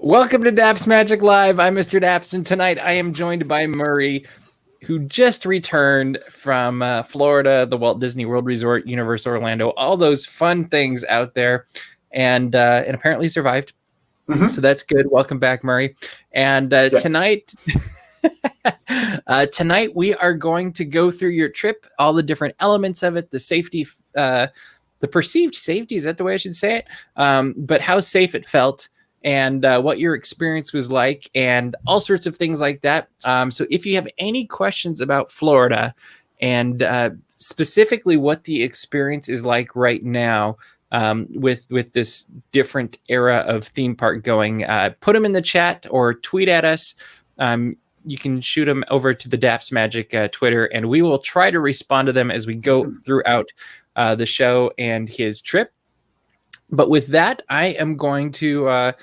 Welcome to DAPs Magic Live. I'm Mr. DAPs, and tonight I am joined by Murray, who just returned from Florida, the Walt Disney World Resort, Universal Orlando, all those fun things out there, and apparently survived. Mm-hmm. So that's good. Welcome back, Murray. And tonight, tonight we are going to go through your trip, all the different elements of it, the safety, the perceived safety. Is that the way I should say it? But how safe it felt. And what your experience was like, and all sorts of things like that. So if you have any questions about Florida, and specifically what the experience is like right now with this different era of theme park going, put them in the chat or tweet at us. You can shoot them over to the DAPS Magic Twitter, and we will try to respond to them as we go throughout the show and his trip. But with that, I am going to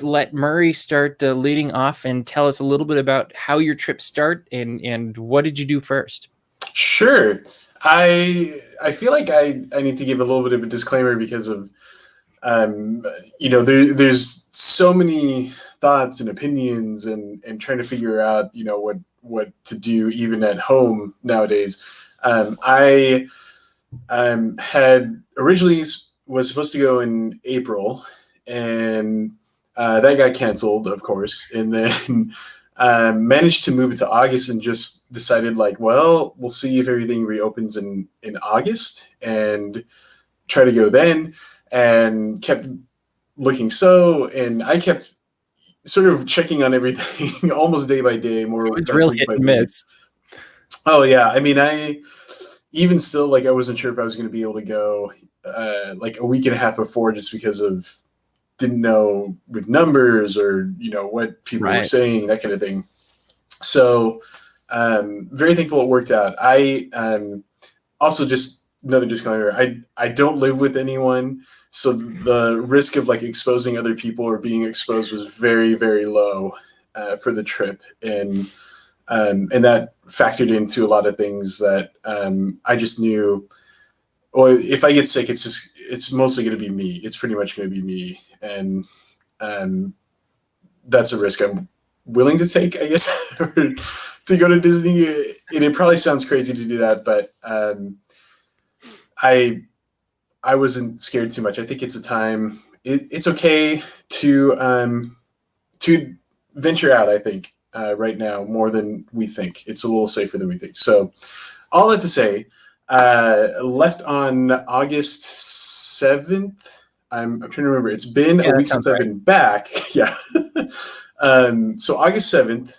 let Murray start leading off and tell us a little bit about how your trip started and what did you do first? Sure. I feel like I need to give a little bit of a disclaimer because of, there's so many thoughts and opinions and trying to figure out, what to do even at home nowadays. I had originally was supposed to go in April, and that got canceled, of course, and then managed to move it to August and just decided we'll see if everything reopens in August and try to go then, and kept looking and I kept sort of checking on everything almost day by day. More, it was really hit and miss. Oh yeah, I mean, I even still I wasn't sure if I was going to be able to go a week and a half before, just because of didn't know with numbers or what people were saying, that kind of thing. So very thankful it worked out. I also, just another disclaimer, I don't live with anyone, so the risk of exposing other people or being exposed was very, very low for the trip, and that factored into a lot of things that I just knew. Well, if I get sick, it's mostly going to be me. It's pretty much going to be me, and that's a risk I'm willing to take, I guess, to go to Disney. And it probably sounds crazy to do that, but I wasn't scared too much. I think it's a time. It's okay to venture out. I think right now more than we think. It's a little safer than we think. So, all that to say. Left on August 7th. I'm trying to remember. It's been a week since I've been back. Yeah. So August 7th,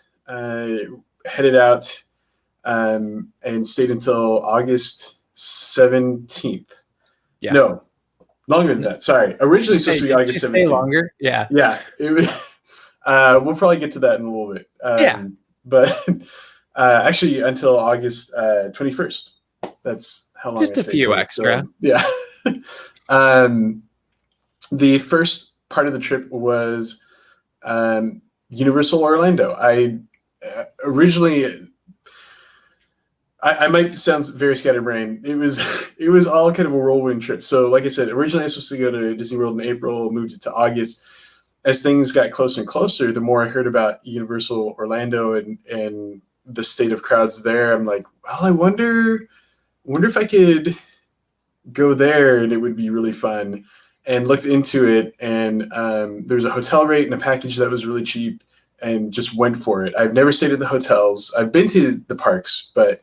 headed out and stayed until August 17th. Yeah. No, longer than that. Sorry. Originally supposed to be August 17th. Stay longer. Yeah. Yeah. It was, we'll probably get to that in a little bit. But actually until August 21st. That's how long. Just a few extra. So, yeah. The first part of the trip was Universal Orlando. I originally, I might sound very scatterbrained. It was all kind of a whirlwind trip. So, like I said, originally I was supposed to go to Disney World in April, moved it to August. As things got closer and closer, the more I heard about Universal Orlando and the state of crowds there, I'm like, well, I wonder if I could go there and it would be really fun, and looked into it, and there was a hotel rate and a package that was really cheap, and just went for it. I've never stayed at the hotels. I've been to the parks, but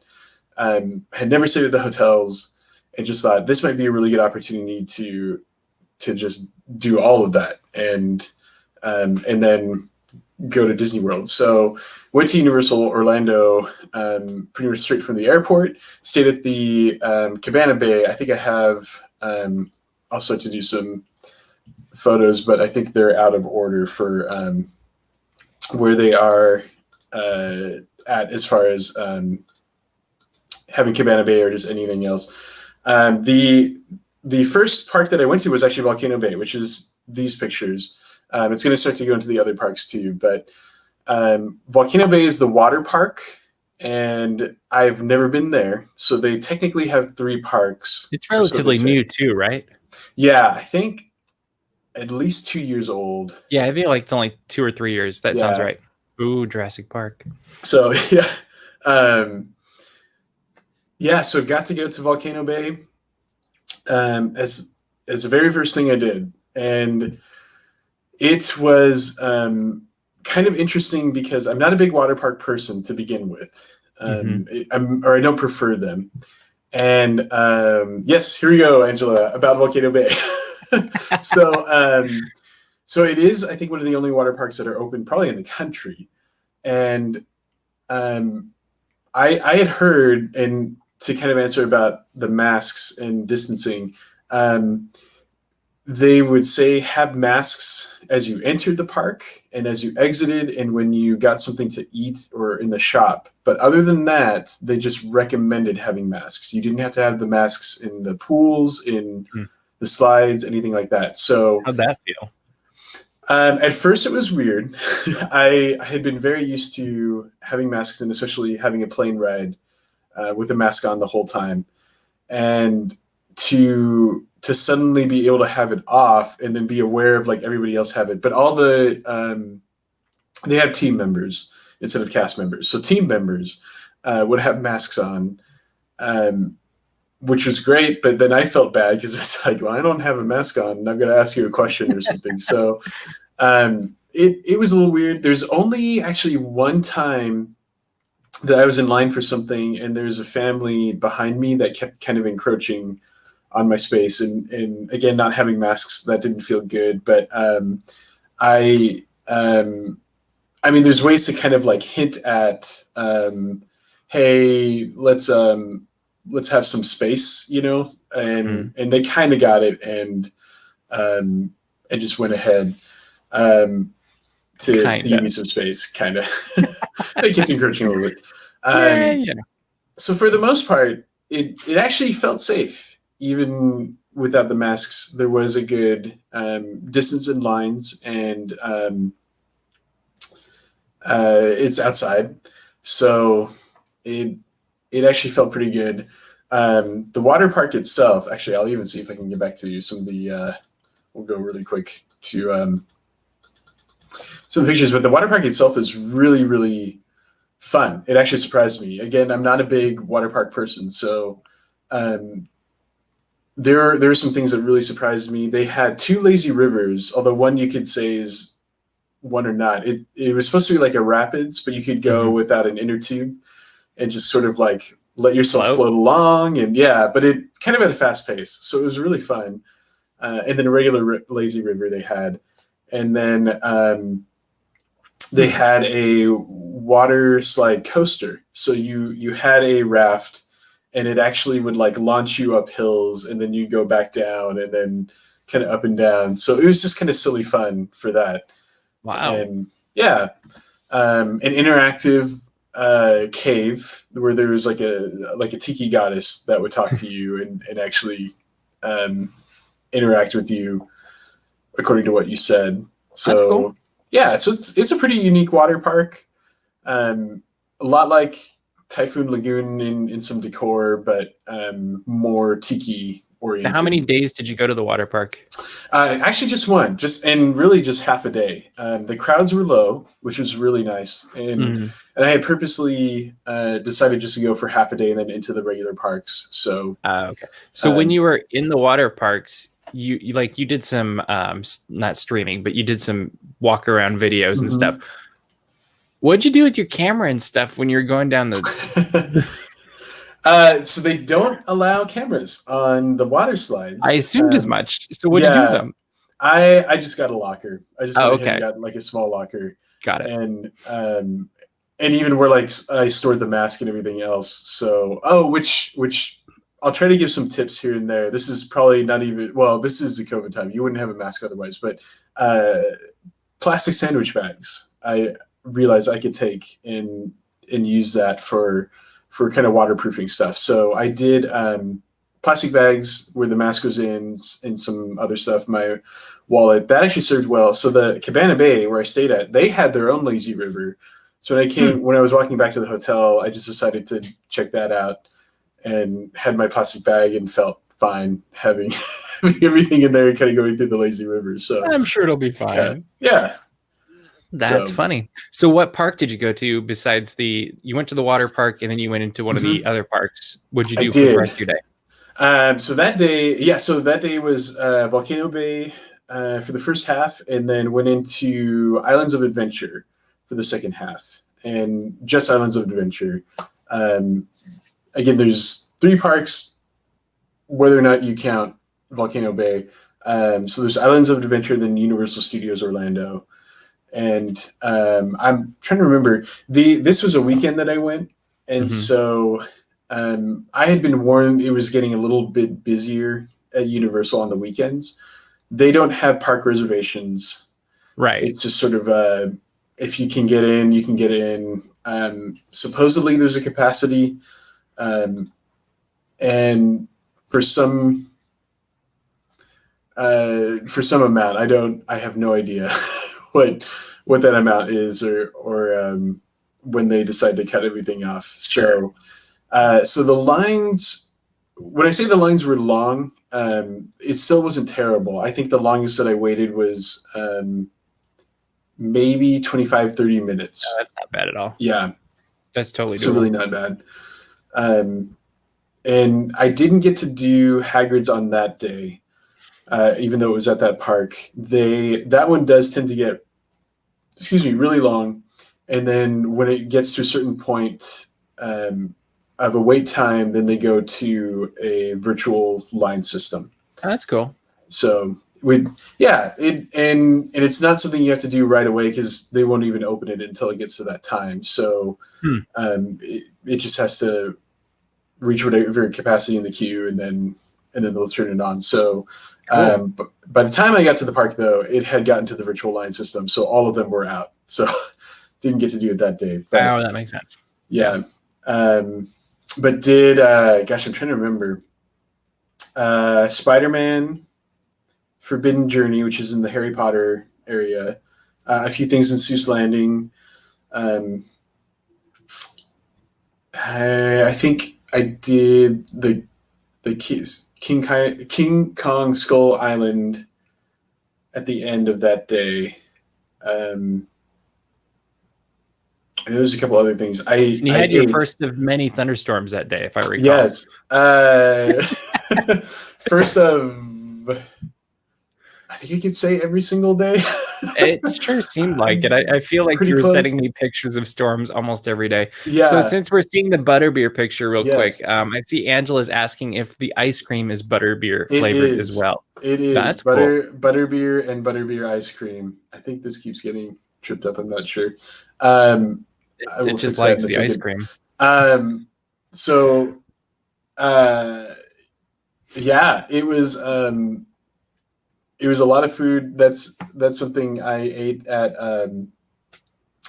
had never stayed at the hotels, and just thought this might be a really good opportunity to just do all of that and then go to Disney World. So went to Universal Orlando pretty much straight from the airport, stayed at the Cabana Bay. I think I have also to do some photos, but I think they're out of order for where they are at as far as having Cabana Bay or just anything else. The first park that I went to was actually Volcano Bay, which is these pictures. It's going to start to go into the other parks too, but Volcano Bay is the water park, and I've never been there. So they technically have 3 parks. It's relatively new too, right? Yeah, I think at least 2 years old. Yeah, I feel like it's only 2 or 3 years. That sounds Yeah. right. Ooh, Jurassic Park. So yeah, so got to go to Volcano Bay as the very first thing I did, and it was kind of interesting because I'm not a big water park person to begin with. I don't prefer them. And yes, here we go, Angela, about Volcano Bay. So it is, I think, one of the only water parks that are open probably in the country. And I had heard, and to kind of answer about the masks and distancing, they would say have masks as you entered the park and as you exited and when you got something to eat or in the shop. But other than that, they just recommended having masks. You didn't have to have the masks in the pools, in the slides, anything like that. So how'd that feel? At first it was weird. I had been very used to having masks and especially having a plane ride with a mask on the whole time. And to suddenly be able to have it off and then be aware of like everybody else have it. But all the they have team members instead of cast members. So team members would have masks on, which was great. But then I felt bad because it's like, well, I don't have a mask on and I'm going to ask you a question or something. So it was a little weird. There's only actually one time that I was in line for something and there's a family behind me that kept kind of encroaching on my space. And again, not having masks, that didn't feel good. But I mean, there's ways to kind of like hint at, hey, let's have some space, you know, and they kind of got it and just went ahead to give me some space, kind of. They kept encouraging a little bit. So for the most part, it actually felt safe, even without the masks. There was a good distance in lines, and it's outside, so it actually felt pretty good. The water park itself, actually, I'll even see if I can get back to some of the. We'll go really quick to some pictures, but the water park itself is really, really fun. It actually surprised me. Again, I'm not a big water park person, so there are some things that really surprised me. They had 2 lazy rivers, although one you could say is one or not. It was supposed to be like a rapids, but you could go without an inner tube and just sort of like let yourself float along. And but it kind of at a fast pace. So it was really fun. And then a regular lazy river they had. And then they had a water slide coaster. So you had a raft and it actually would like launch you up hills and then you go back down and then kind of up and down. So it was just kind of silly fun for that. Wow. And an interactive cave where there was like a tiki goddess that would talk to you and actually interact with you according to what you said. So that's cool. So it's a pretty unique water park. A lot like Typhoon Lagoon in some decor, but more tiki oriented. Now, how many days did you go to the water park? Actually, just one, and really just half a day. The crowds were low, which was really nice, and I had purposely decided just to go for half a day and then into the regular parks. So, okay. So when you were in the water parks, you did some not streaming, but you did some walk around videos and stuff. What'd you do with your camera and stuff when you were going down the? So they don't allow cameras on the water slides. I assumed as much. So what'd you do with them? I just got a locker. I just went ahead and got like a small locker. Got it. And even where like I stored the mask and everything else. So which I'll try to give some tips here and there. This is probably not even this is the COVID time. You wouldn't have a mask otherwise, but plastic sandwich bags. I realized I could take and use that for kind of waterproofing stuff. So I did plastic bags where the mask was in and some other stuff, my wallet. That actually served well. So the Cabana Bay where I stayed at, they had their own lazy river. So when I was walking back to the hotel, I just decided to check that out and had my plastic bag and felt fine having everything in there and kind of going through the lazy river. So I'm sure it'll be fine. Yeah. That's funny. So what park did you go to besides you went to the water park and then you went into one of the other parks? What'd you do for the rest of your day? So that day was Volcano Bay for the first half, and then went into Islands of Adventure for the second half, and just Islands of Adventure. Again, there's 3 parks, whether or not you count Volcano Bay. So there's Islands of Adventure, then Universal Studios Orlando. And I'm trying to remember, this was a weekend that I went, and so I had been warned it was getting a little bit busier at Universal on the weekends. They don't have park reservations. Right. It's just sort of if you can get in, you can get in. Supposedly there's a capacity, and for some amount, I have no idea what that amount is, or when they decide to cut everything off. So the lines, when I say the lines were long, it still wasn't terrible. I think the longest that I waited was maybe 25, 30 minutes. Oh, that's not bad at all. Yeah. That's totally doable. Really not bad. And I didn't get to do Hagrid's on that day, even though it was at that park. That one does tend to get, really long. And then when it gets to a certain point of a wait time, then they go to a virtual line system. Oh, that's cool. So and it's not something you have to do right away, because they won't even open it until it gets to that time. So it just has to reach whatever capacity in the queue, and then they'll turn it on. So cool. But by the time I got to the park, though, it had gotten to the virtual line system, so all of them were out. So didn't get to do it that day. But, that makes sense. Yeah. But did I'm trying to remember. Spider-Man Forbidden Journey, which is in the Harry Potter area. A few things in Seuss Landing. I think I did the King Kong Skull Island at the end of that day. I know there's a couple other things. You had your first of many thunderstorms that day, if I recall. Yes. First of, I think you could say every single day. It sure seemed like it. I feel like you were sending me pictures of storms almost every day. Yeah. So since we're seeing the butterbeer picture real quick, I see Angela's asking if the ice cream is butterbeer flavored as well. It is. That's cool. Butterbeer and butterbeer ice cream. I think this keeps getting tripped up. I'm not sure. It just likes the ice cream. It was a lot of food. That's something I ate at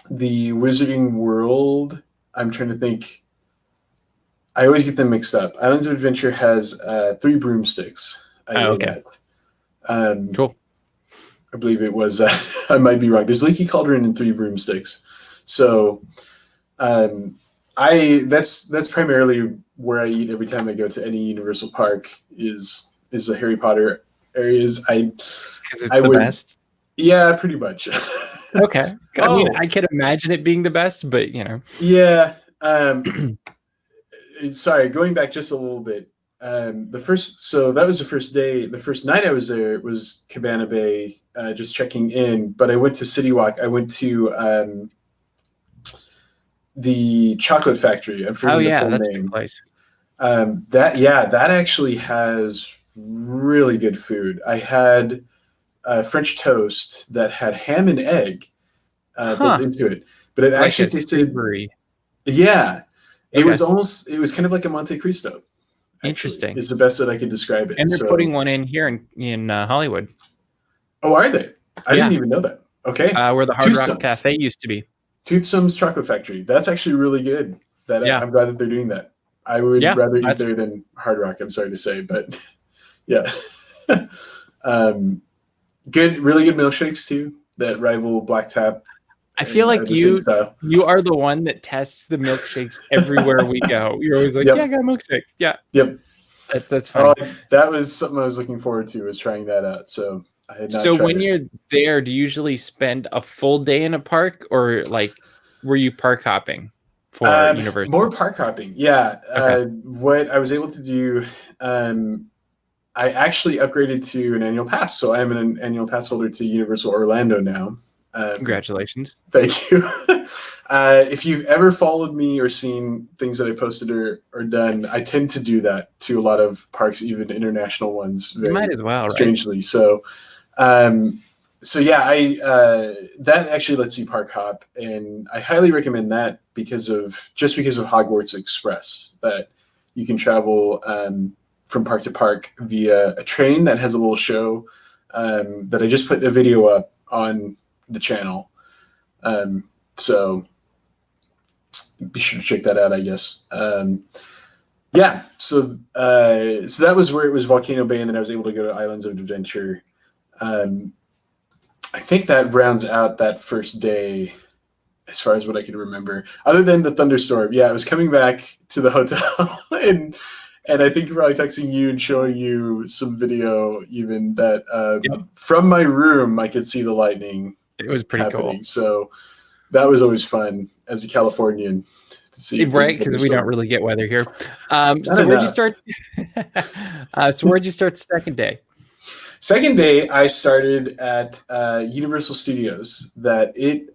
the Wizarding World. I'm trying to think. I always get them mixed up. Islands of Adventure has 3 broomsticks. Okay. Cool. I believe it was. I might be wrong. There's Leaky Cauldron and 3 broomsticks. So, that's primarily where I eat every time I go to any Universal park is the Harry Potter areas. Because it's the best. Yeah, pretty much. Okay. I mean, I can imagine it being the best, but Yeah. Sorry, going back just a little bit. That was the first day. The first night I was there was Cabana Bay, just checking in. But I went to City Walk. I went to the Chocolate Factory. I'm forgetting the full that's name. a good place. That actually has really good food. I had French toast that had ham and egg built into it, but it actually tasted savory. Yeah, it was kind of like a Monte Cristo. Interesting. It's the best that I could describe it. And they're putting one in here in Hollywood. Oh, are they? I didn't even know that. Okay. Where the Hard Rock Cafe used to be. Toothsome's Chocolate Factory. That's actually really good. I'm glad that they're doing that. I would rather eat there than Hard Rock, I'm sorry to say, but yeah. Really good milkshakes too that rival Black Tap. I feel like you are the one that tests the milkshakes everywhere we go. You're always like, I got a milkshake. Yeah. Yep. That's Oh, fun. that was something I was looking forward to, was trying that out. So I had not So tried when it. you're there, do you usually spend a full day in a park, or like were you park hopping for More Universal? park hopping. Yeah. Okay. What I was able to do, I actually upgraded to an annual pass. So I'm an annual pass holder to Universal Orlando now. Congratulations. Thank you. If you've ever followed me or seen things that I posted or done, I tend to do that to a lot of parks, even international ones, You might very as well, right? strangely. Um, so yeah, I that actually lets you park hop, and I highly recommend that because of Hogwarts Express, that you can travel from park to park via a train that has a little show that I just put a video up on the channel. So be sure to check that out, I guess. Yeah, so that was where it was Volcano Bay, and then I was able to go to Islands of Adventure. I think that rounds out that first day as far as what I can remember. Other than the thunderstorm, yeah, I was coming back to the hotel and I think probably texting you and showing you some video even that Yep. from my room I could see the lightning It was pretty cool. happening. So that was always fun as a Californian to see a Right, big because we don't thunderstorm. really get weather here. Not So where'd you enough. start? So where'd you start the second day? Second day, I started at Universal Studios. That it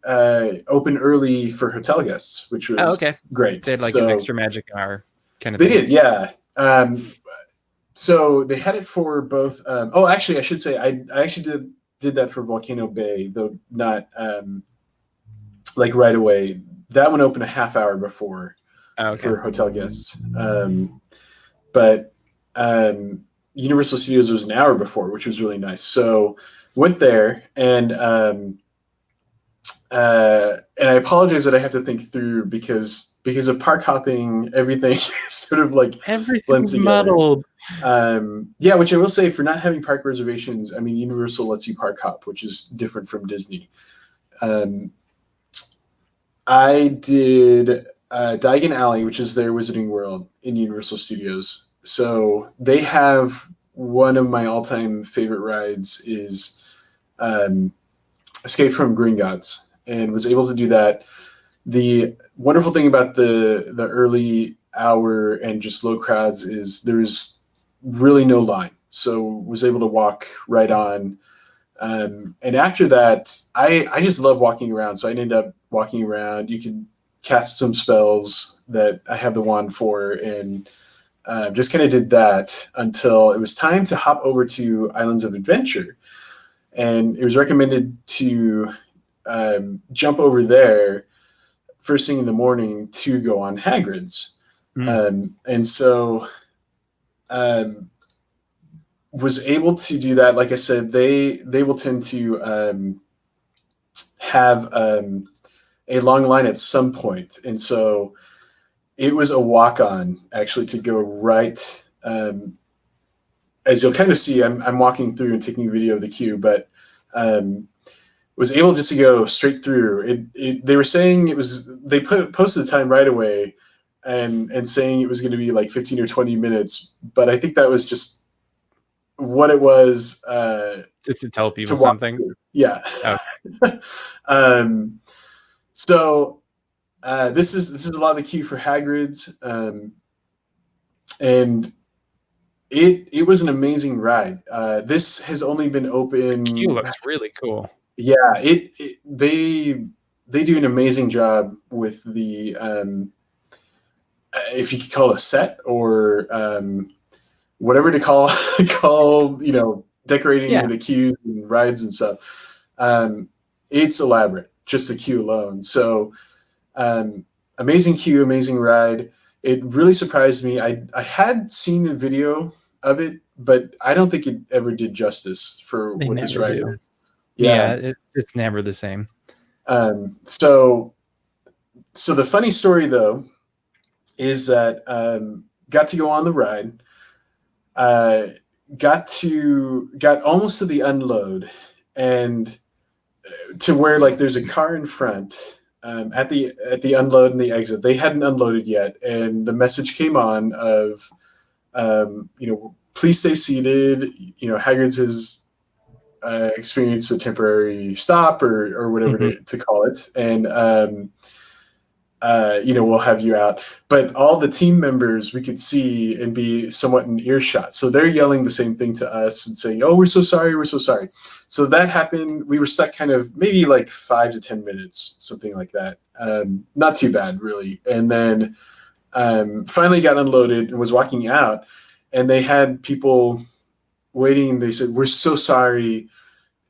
opened early for hotel guests, which Oh, okay. was great. They had like an So extra magic hour kind of they thing. did, yeah. So they had it for both. Oh, actually, I should say I actually did that for Volcano Bay, though not like right away. That one opened a half hour before Oh, okay. for hotel guests. But Universal Studios was an hour before, which was really nice. So went there and I apologize that I have to think through because of park hopping, everything sort of like blends Everything's together. muddled. Yeah, which I will say, for not having park reservations, I mean, Universal lets you park hop, which is different from Disney. I did Diagon Alley, which is their Wizarding World in Universal Studios. So they have one of my all-time favorite rides is Escape from Gringotts, and was able to do that. The wonderful thing about the early hour and just low crowds is there's really no line, so was able to walk right on. And after that, I just love walking around, so I ended up walking around. You can cast some spells that I have the wand for, and just kind of did that until it was time to hop over to Islands of Adventure. And it was recommended to jump over there first thing in the morning to go on Hagrid's. And so was able to do that. Like I said, they will tend to have a long line at some point. And so it was a walk-on actually to go right. As you'll kind of see, I'm walking through and taking a video of the queue, but was able just to go straight through. They were saying they posted the time right away, and saying it was going to be like 15 or 20 minutes, but I think that was just what it was. Just to tell people to walk something. through. Yeah. Oh. So this is a lot of the queue for Hagrid's, and it was an amazing ride. This has only been open. The queue looks really cool. Yeah, they do an amazing job with the if you could call it a set or whatever to call decorating the queues and rides and stuff. It's elaborate, just the queue alone. So amazing queue, amazing ride. It really surprised me. I had seen a video of it, but I don't think it ever did justice for what this ride is. Yeah, it's never the same. So the funny story though is that got to go on the ride, got almost to the unload, and to where like there's a car in front at the unload and the exit. They hadn't unloaded yet, and the message came on of please stay seated. Hagrid's has experienced a temporary stop or whatever to call it, and we'll have you out. But all the team members we could see and be somewhat in earshot. So they're yelling the same thing to us and saying, "Oh, we're so sorry. We're so sorry." So that happened. We were stuck kind of maybe like 5 to 10 minutes, something like that. Not too bad, really. And then finally got unloaded and was walking out, and they had people waiting. They said, "We're so sorry.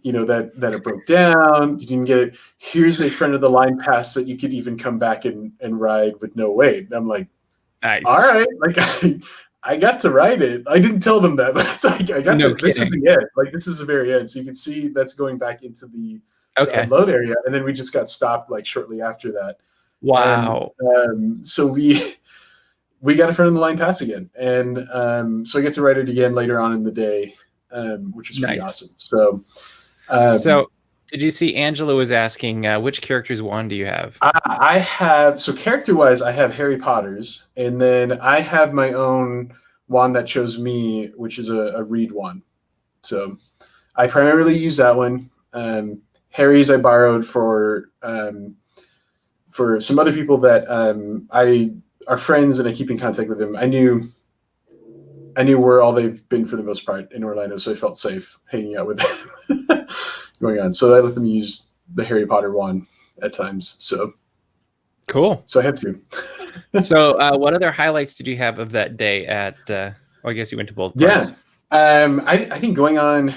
That it broke down. You didn't get it. Here's a front of the line pass that you could even come back and ride with no wait." And I'm like, nice. All right. Like I got to ride it. I didn't tell them that, but it's like, this is the end. Like this is the very end. So you can see that's going back into the unload area. And then we just got stopped like shortly after that. Wow. And, so we got a front of the line pass again. And so I get to ride it again later on in the day, which is pretty awesome. So, so did you see Angela was asking which character's wand do you have? I have, so character-wise, I have Harry Potter's, and then I have my own wand that chose me, which is a reed wand. So I primarily use that one. Harry's I borrowed for some other people that I are friends and I keep in contact with them. I knew where all they've been for the most part in Orlando, so I felt safe hanging out with them going on. So I let them use the Harry Potter wand at times. So cool. So I have to. So what other highlights did you have of that day at I guess you went to both parks. I think going on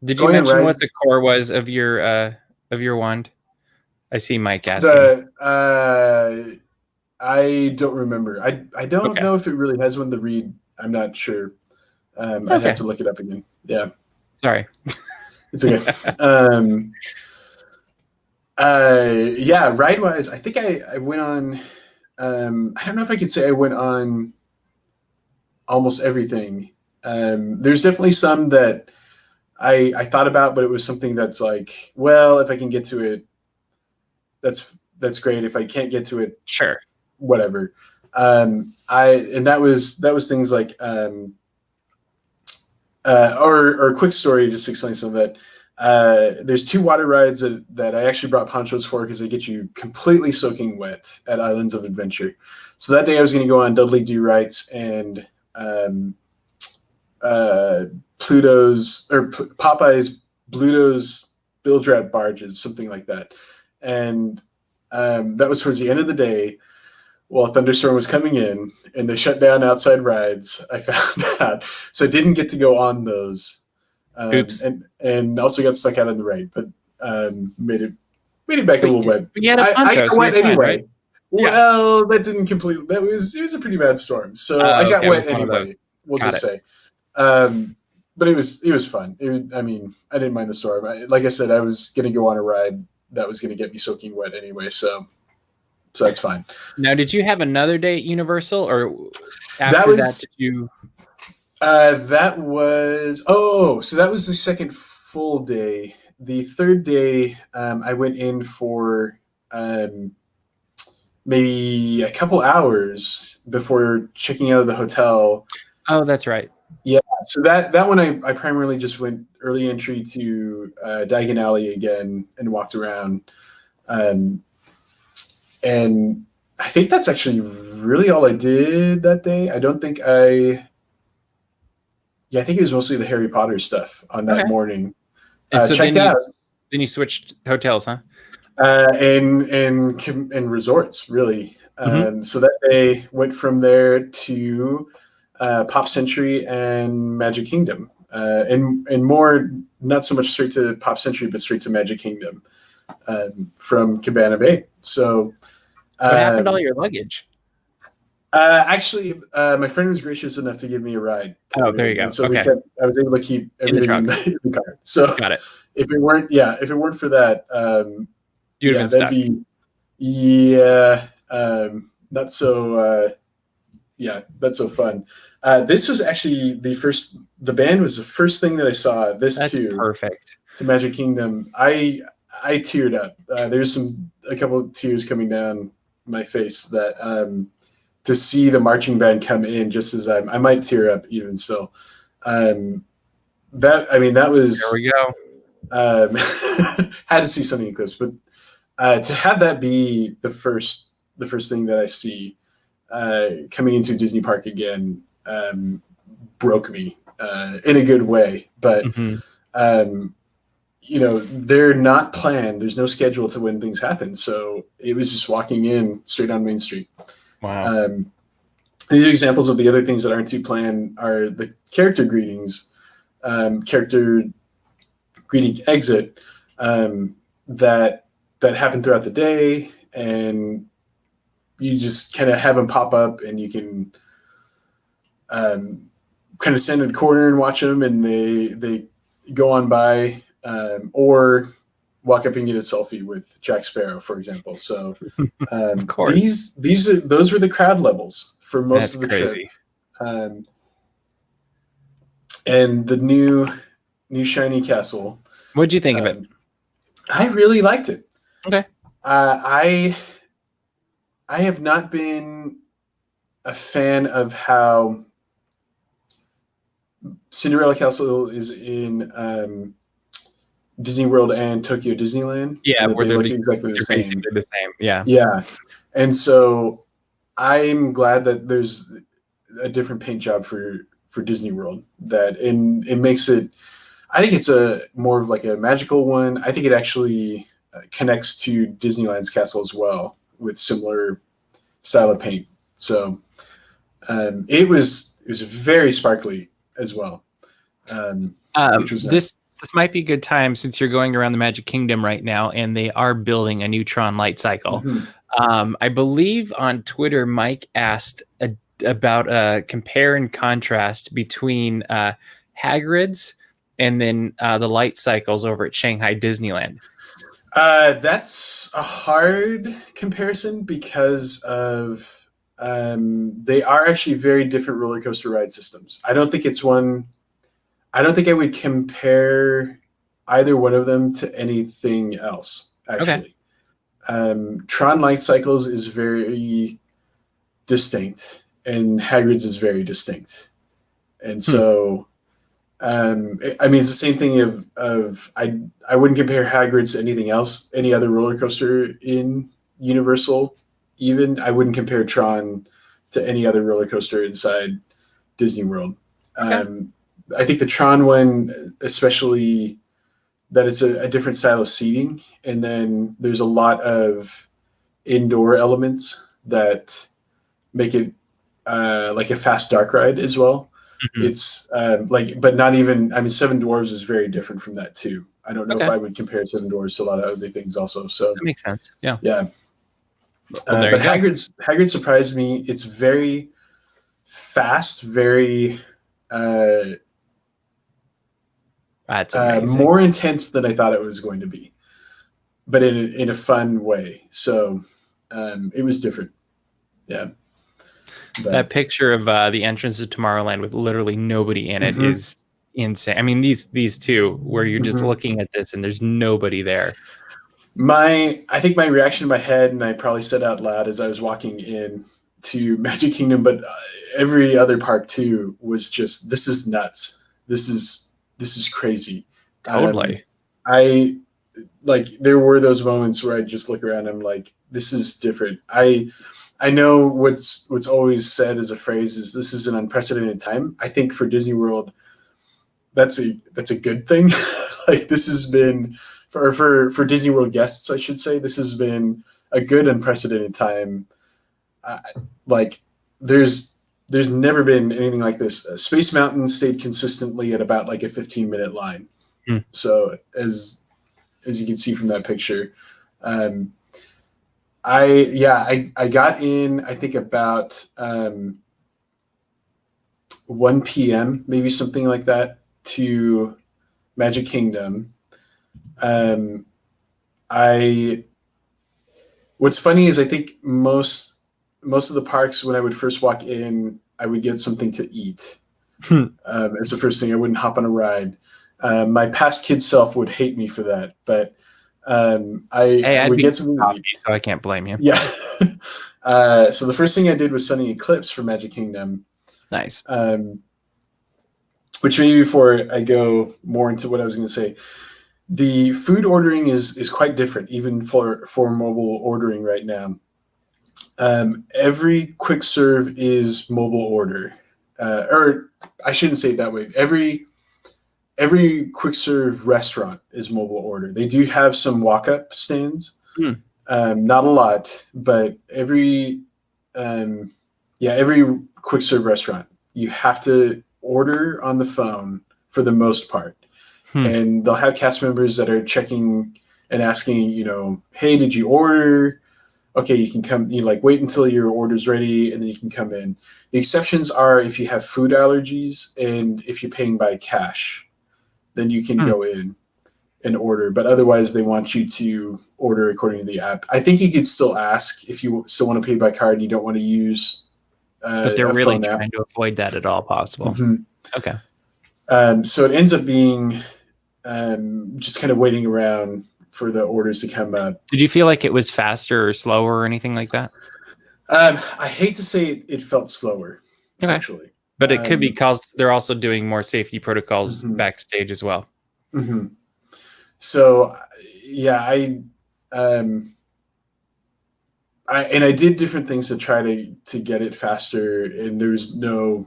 did you mention what the core was of your wand? I see Mike asking. I don't remember. I don't know if it really has one to read. I'm not sure. I'd have to look it up again. Yeah. Sorry. It's okay. Ride-wise, I think I went on, I don't know if I could say I went on almost everything. There's definitely some that I thought about, but it was something that's like, well, if I can get to it, that's great. If I can't get to it, sure, whatever. And that was things like, or a quick story just to explain some of that. There's 2 water rides that I actually brought ponchos for because they get you completely soaking wet at Islands of Adventure. So that day I was going to go on Dudley Do Rights and Popeye's Bluto's Bill Drab barges, something like that. And that was towards the end of the day while a thunderstorm was coming in and they shut down outside rides. I found out. So I didn't get to go on those. Oops. And also got stuck out in the rain, but made it back a little wet. You had a poncho, I got wet anyway. Right? Well, that didn't completely. It was a pretty bad storm, so I got wet anyway. We'll just say. But it was fun. I didn't mind the storm. Like I said, I was going to go on a ride that was going to get me soaking wet anyway, so that's fine. Now, did you have another day at Universal, or after that did you? That was that was the second full day. The third day, I went in for maybe a couple hours before checking out of the hotel. Oh, that's right. Yeah, so that one I primarily just went early entry to Diagon Alley again and walked around, and I think that's actually really all I did that day. I don't think I think it was mostly the Harry Potter stuff on that morning. So checked out. Then you switched hotels, huh? And resorts, really. So that day went from there to Pop Century and Magic Kingdom, and more not so much straight to Pop Century, but straight to Magic Kingdom from Cabana Bay. So, what happened to all your luggage? Actually, my friend was gracious enough to give me a ride. There you go. So I was able to keep everything in the car. So got it. If it weren't for that, you'd have been stuck. Not so fun. This was actually the band was the first thing that I saw. That's perfect. To Magic Kingdom. I teared up. There's a couple of tears coming down my face that to see the marching band come in just as I might tear up even still. That was, There we go. had to see something in clips, but to have that be the first thing that I see coming into Disney Park again broke me in a good way. But they're not planned. There's no schedule to when things happen, so it was just walking in straight on Main Street. Wow. These are examples of the other things that aren't too planned are the character greetings, character greeting exit that happen throughout the day, and you just kind of have them pop up, and you can kind of stand in a corner and watch them, and they go on by, or walk up and get a selfie with Jack Sparrow, for example. So of course, those were the crowd levels for most of the crazy. trip. And the new shiny castle. What'd you think of it? I really liked it. Okay. I have not been a fan of how Cinderella Castle is in Disney World and Tokyo Disneyland. Yeah, where they look exactly the same. Basically the same. Yeah. Yeah. And so I'm glad that there's a different paint job for Disney World, that it makes it, I think it's a more of like a magical one. I think it actually connects to Disneyland's castle as well with similar style of paint. So it was very sparkly as well. Which was nice. This might be a good time, since you're going around the Magic Kingdom right now, and they are building a new Tron light cycle. Mm-hmm. I believe on Twitter, Mike asked about a compare and contrast between Hagrid's and then the light cycles over at Shanghai Disneyland. That's a hard comparison because of they are actually very different roller coaster ride systems. I don't think I would compare either one of them to anything else, actually. Okay. Tron Light Cycles is very distinct, and Hagrid's is very distinct. And so, it's the same thing of I wouldn't compare Hagrid's to anything else, any other roller coaster in Universal. Even I wouldn't compare Tron to any other roller coaster inside Disney World. Okay. I think the Tron one, especially that it's a different style of seating, and then there's a lot of indoor elements that make it like a fast dark ride as well. Mm-hmm. It's but not even, Seven Dwarfs is very different from that too. I don't know if I would compare Seven Dwarfs to a lot of other things also. So that makes sense. Yeah. Yeah. But Hagrid surprised me. It's very fast, very more intense than I thought it was going to be, but in a fun way. So it was different. Yeah. But that picture of the entrance to Tomorrowland with literally nobody in it is insane. I mean, these two where you're just looking at this and there's nobody there. I think my reaction in my head, and I probably said out loud as I was walking in to Magic Kingdom, but every other park too, was just, this is nuts. This is crazy. Totally. There were those moments where I just look around and I'm like, this is different. I know what's always said as a phrase is this is an unprecedented time. I think for Disney World, that's a good thing. Like, this has been for Disney World guests, I should say, this has been a good unprecedented time. There's never been anything like this. Space Mountain stayed consistently at about like a 15-minute line. So as you can see from that picture, I got in, I think about 1 p.m., maybe something like that, to Magic Kingdom. What's funny is I think most of the parks, when I would first walk in, I would get something to eat as the first thing. I wouldn't hop on a ride. My past kid self would hate me for that, but Hey, I I'd would be get something to coffee, eat. so I can't blame you. Yeah. So the first thing I did was Sunny Eclipse for Magic Kingdom. Nice. Which maybe before I go more into what I was going to say, the food ordering is quite different, even for mobile ordering right now. Every quick serve is mobile order, or I shouldn't say it that way. Every quick serve restaurant is mobile order. They do have some walk up stands, not a lot, but every quick serve restaurant you have to order on the phone for the most part, and they'll have cast members that are checking and asking, hey, did you order? Okay, you can come, wait until your order's ready and then you can come in. The exceptions are if you have food allergies and if you're paying by cash, then you can go in and order. But otherwise, they want you to order according to the app. I think you could still ask if you still want to pay by card and you don't want to use but they're a really phone trying app. to avoid that at all possible. Okay. So it ends up being just kind of waiting around for the orders to come up. Did you feel like it was faster or slower or anything like that? I hate to say it felt slower, actually. But it could be because they're also doing more safety protocols backstage as well. So, yeah, I did different things to try to get it faster, and there's no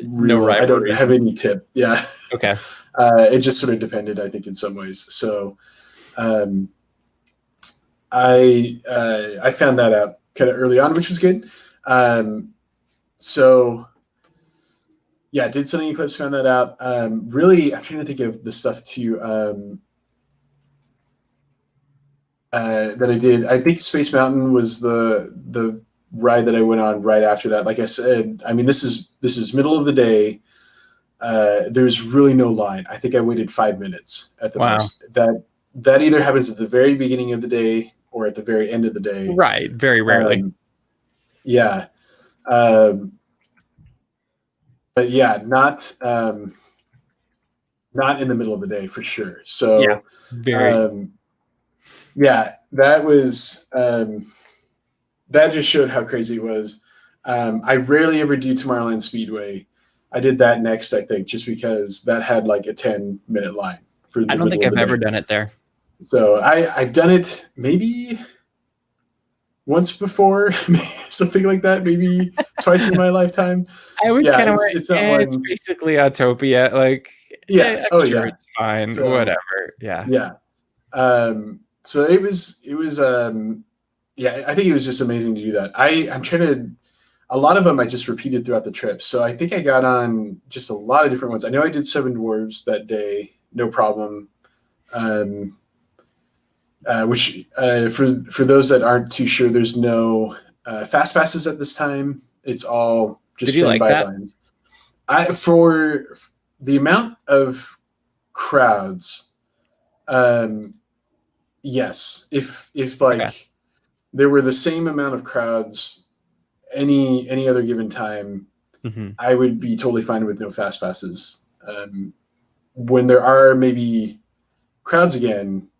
rivalry. I don't have any tip. Yeah. Okay. It just sort of depended, I think, in some ways. So, I found that out kind of early on, which was good. So, yeah, did Sunny Eclipse, found that out. Really, I'm trying to think of the stuff that I did. I think Space Mountain was the ride that I went on right after that. Like I said, I mean, this is middle of the day. There's really no line. I think I waited 5 minutes at the most. That either happens at the very beginning of the day or at the very end of the day. Right. Very rarely. Yeah. But yeah, not in the middle of the day for sure. So yeah, that was that just showed how crazy it was. I rarely ever do Tomorrowland Speedway. I did that next, I think, just because that had like a 10-minute line for the I don't think I've ever done it there. So I've done it maybe once before, something like that, maybe twice in my lifetime. I was kind of it's basically Autopia. Like, sure, it's fine, so, whatever. Yeah. So it was I think it was just amazing to do that. I'm trying to, a lot of them I just repeated throughout the trip. So I think I got on just a lot of different ones. I know I did Seven Dwarves that day, no problem. Which for those that aren't too sure, there's no fast passes at this time. It's all just standby lines. For the amount of crowds, yes. If like there were the same amount of crowds any other given time, I would be totally fine with no fast passes. When there are maybe crowds again,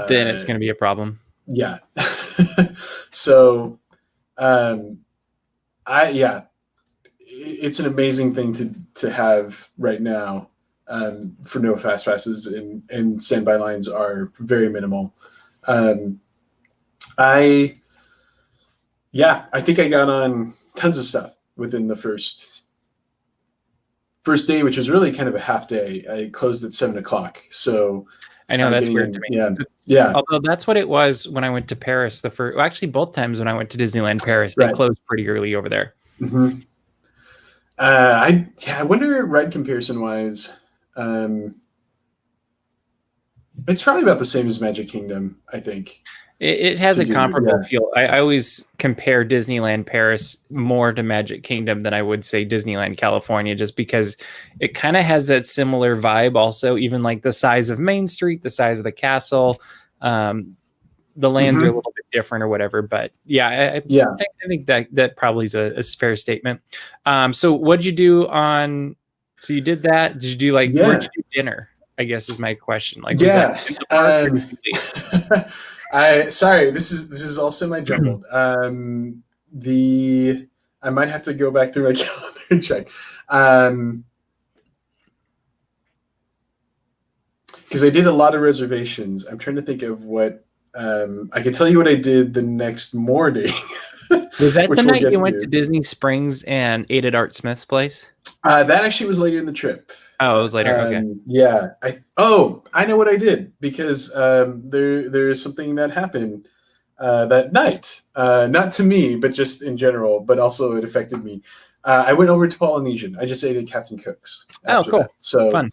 then it's going to be a problem. Yeah. So, it's an amazing thing to have right now. For no fast passes and standby lines are very minimal. I think I got on tons of stuff within the first day, which was really kind of a half day. I closed at 7:00. So I know that's weird to me. Yeah. Although that's what it was when I went to Paris. Actually, both times when I went to Disneyland Paris, they closed pretty early over there. I wonder, ride comparison wise, it's probably about the same as Magic Kingdom, I think. It has a comparable feel. I always compare Disneyland Paris more to Magic Kingdom than I would say Disneyland California, just because it kind of has that similar vibe. Also, even like the size of Main Street, the size of the castle, the lands are a little bit different or whatever. But I think that probably is a fair statement. So what'd you do on? So you did that. Did you do where'd you do dinner? I guess is my question. Like, was Yeah. that in the park or did you leave? Sorry, this is all semi-jumbled. I might have to go back through my calendar and check. Because I did a lot of reservations. I'm trying to think of what I can tell you what I did the next morning. Was that which the we'll night get you went to. to Disney Springs and ate at Art Smith's place? That actually was later in the trip. Oh, it was later. Okay. Yeah. I know what I did because there is something that happened that night. Not to me, but just in general. But also it affected me. I went over to Polynesian. I just ate at Captain Cook's after Cool. that. So Fun.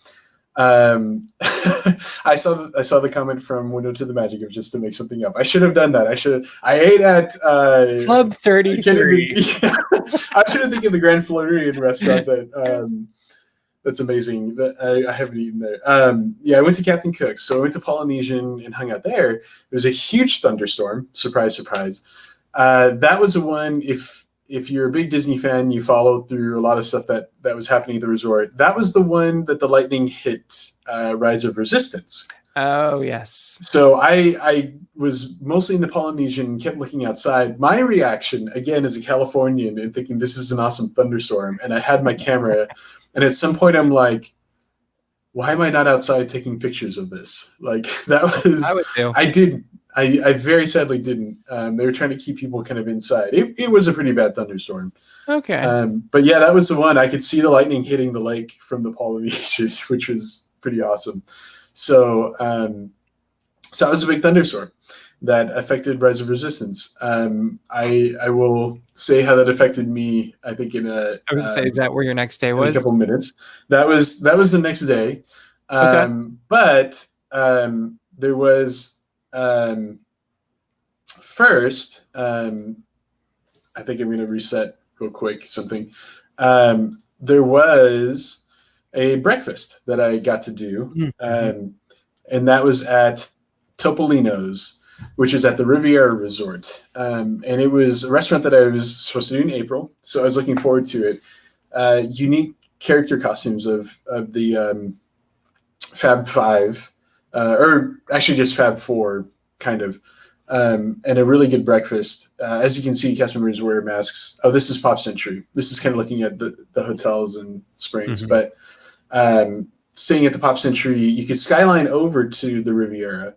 I saw the comment from Window to the Magic of just to make something up. I should have done that. I ate at Club 33. I shouldn't think of the Grand Floridian restaurant that's amazing that I haven't eaten there. I went to Captain Cook's, so I went to Polynesian and hung out there. There was a huge thunderstorm. Surprise, surprise. That was the one. If you're a big Disney fan, you followed through a lot of stuff that was happening at the resort. That was the one that the lightning hit Rise of Resistance. Oh, yes. So I was mostly in the Polynesian, kept looking outside. My reaction, again, as a Californian and thinking this is an awesome thunderstorm, and I had my camera, and at some point I'm like, why am I not outside taking pictures of this? Like that was, I would do. I didn't. I very sadly didn't. They were trying to keep people kind of inside. It was a pretty bad thunderstorm. Okay. But yeah, that was the one. I could see the lightning hitting the lake from the Polynesian, which was pretty awesome. So that was a big thunderstorm that affected Rise of Resistance. I will say how that affected me. I think in a. I was say, is that where your next day was? In a couple of minutes. That was the next day. Okay. But there was. First, I think I'm going to reset real quick something. There was a breakfast that I got to do, and that was at Topolino's, which is at the Riviera Resort. And it was a restaurant that I was supposed to do in April, so I was looking forward to it. Unique character costumes of the Fab Five. Or actually just Fab Four, kind of, and a really good breakfast. As you can see, cast members wear masks. Oh, this is Pop Century. This is kind of looking at the hotels and Springs, but staying at the Pop Century, you could skyline over to the Riviera,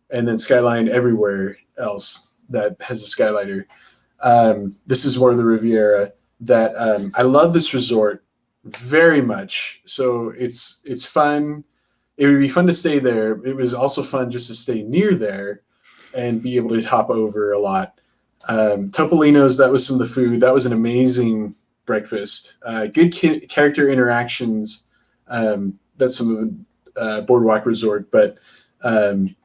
and then skyline everywhere else that has a skyliner. This is more of the Riviera that I love this resort very much. So it's fun. It would be fun to stay there. It was also fun just to stay near there and be able to hop over a lot. Topolino's, that was some of the food. That was an amazing breakfast. Good character interactions. That's some of the Boardwalk Resort. But the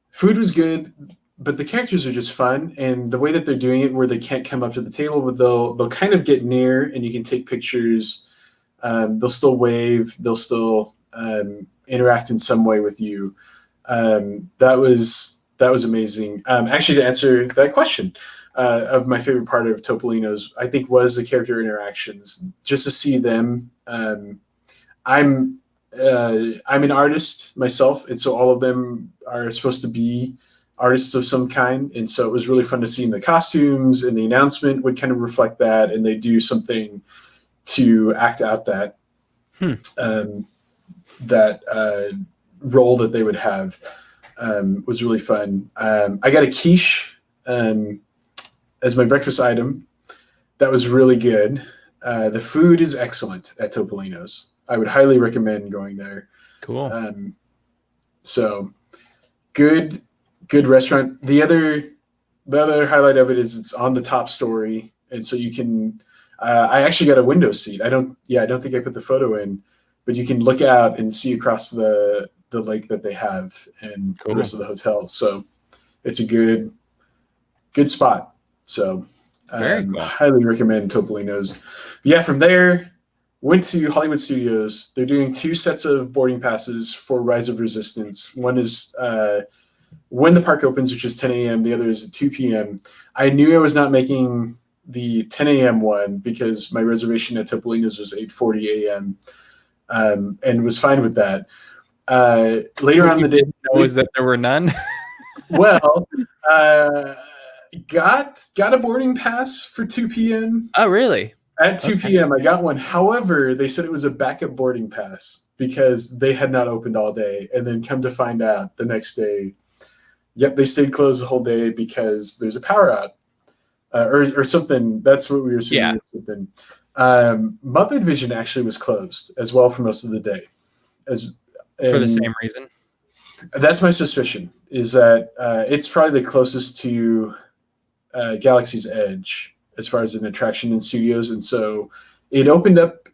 food was good, but the characters are just fun. And the way that they're doing it where they can't come up to the table, but they'll kind of get near and you can take pictures. They'll still wave. They'll still interact in some way with you. That was amazing. Actually, to answer that question, of my favorite part of Topolino's, I think was the character interactions. Just to see them. I'm an artist myself, and so all of them are supposed to be artists of some kind, and so it was really fun to see in the costumes, and the announcement would kind of reflect that, and they do something to act out that role that they would have. Was really fun. I got a quiche as my breakfast item. That was really good. The food is excellent at Topolino's. I would highly recommend going there. Cool. So good restaurant. The other highlight of it is it's on the top story, and so you can. I actually got a window seat. I don't think I put the photo in, but you can look out and see across the lake that they have and the rest of the hotel. So it's a good spot. So highly recommend Topolino's. But yeah, from there, went to Hollywood Studios. They're doing 2 sets of boarding passes for Rise of Resistance. One is when the park opens, which is 10 a.m. The other is at 2 p.m. I knew I was not making the 10 a.m. one because my reservation at Topolino's was 8:40 a.m. And was fine with that. Later on in the day, was that there were none. well, got a boarding pass for 2 p.m. Oh, really? At 2 p.m. I got one. However, they said it was a backup boarding pass because they had not opened all day. And then come to find out the next day, yep, they stayed closed the whole day because there's a power out or something. That's what we were assuming. Yeah. Muppet Vision actually was closed as well for most of the day. For the same reason? That's my suspicion, is that it's probably the closest to Galaxy's Edge as far as an attraction in studios. And so it opened up,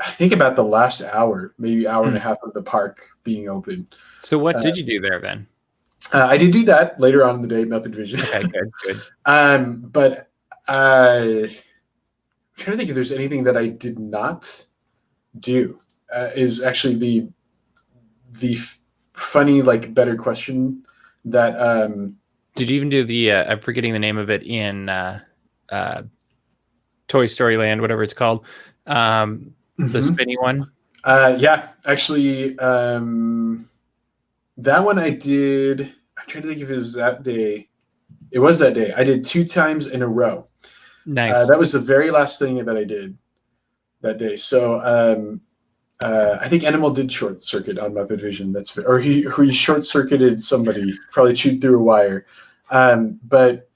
I think, about the last hour, maybe hour and a half of the park being open. So what did you do there then? I did do that later on in the day, Muppet Vision. Okay, good. But I'm trying to think if there's anything that I did not do. Is actually the funny, like, better question that. Did you even do the? I'm forgetting the name of it in Toy Story Land, whatever it's called. The spinny one. Yeah, actually, that one I did. I'm trying to think if it was that day. It was that day. I did 2 times in a row. Nice. That was the very last thing that I did that day. So I think Animal did short circuit on Muppet Vision. Or he short circuited somebody, probably chewed through a wire. But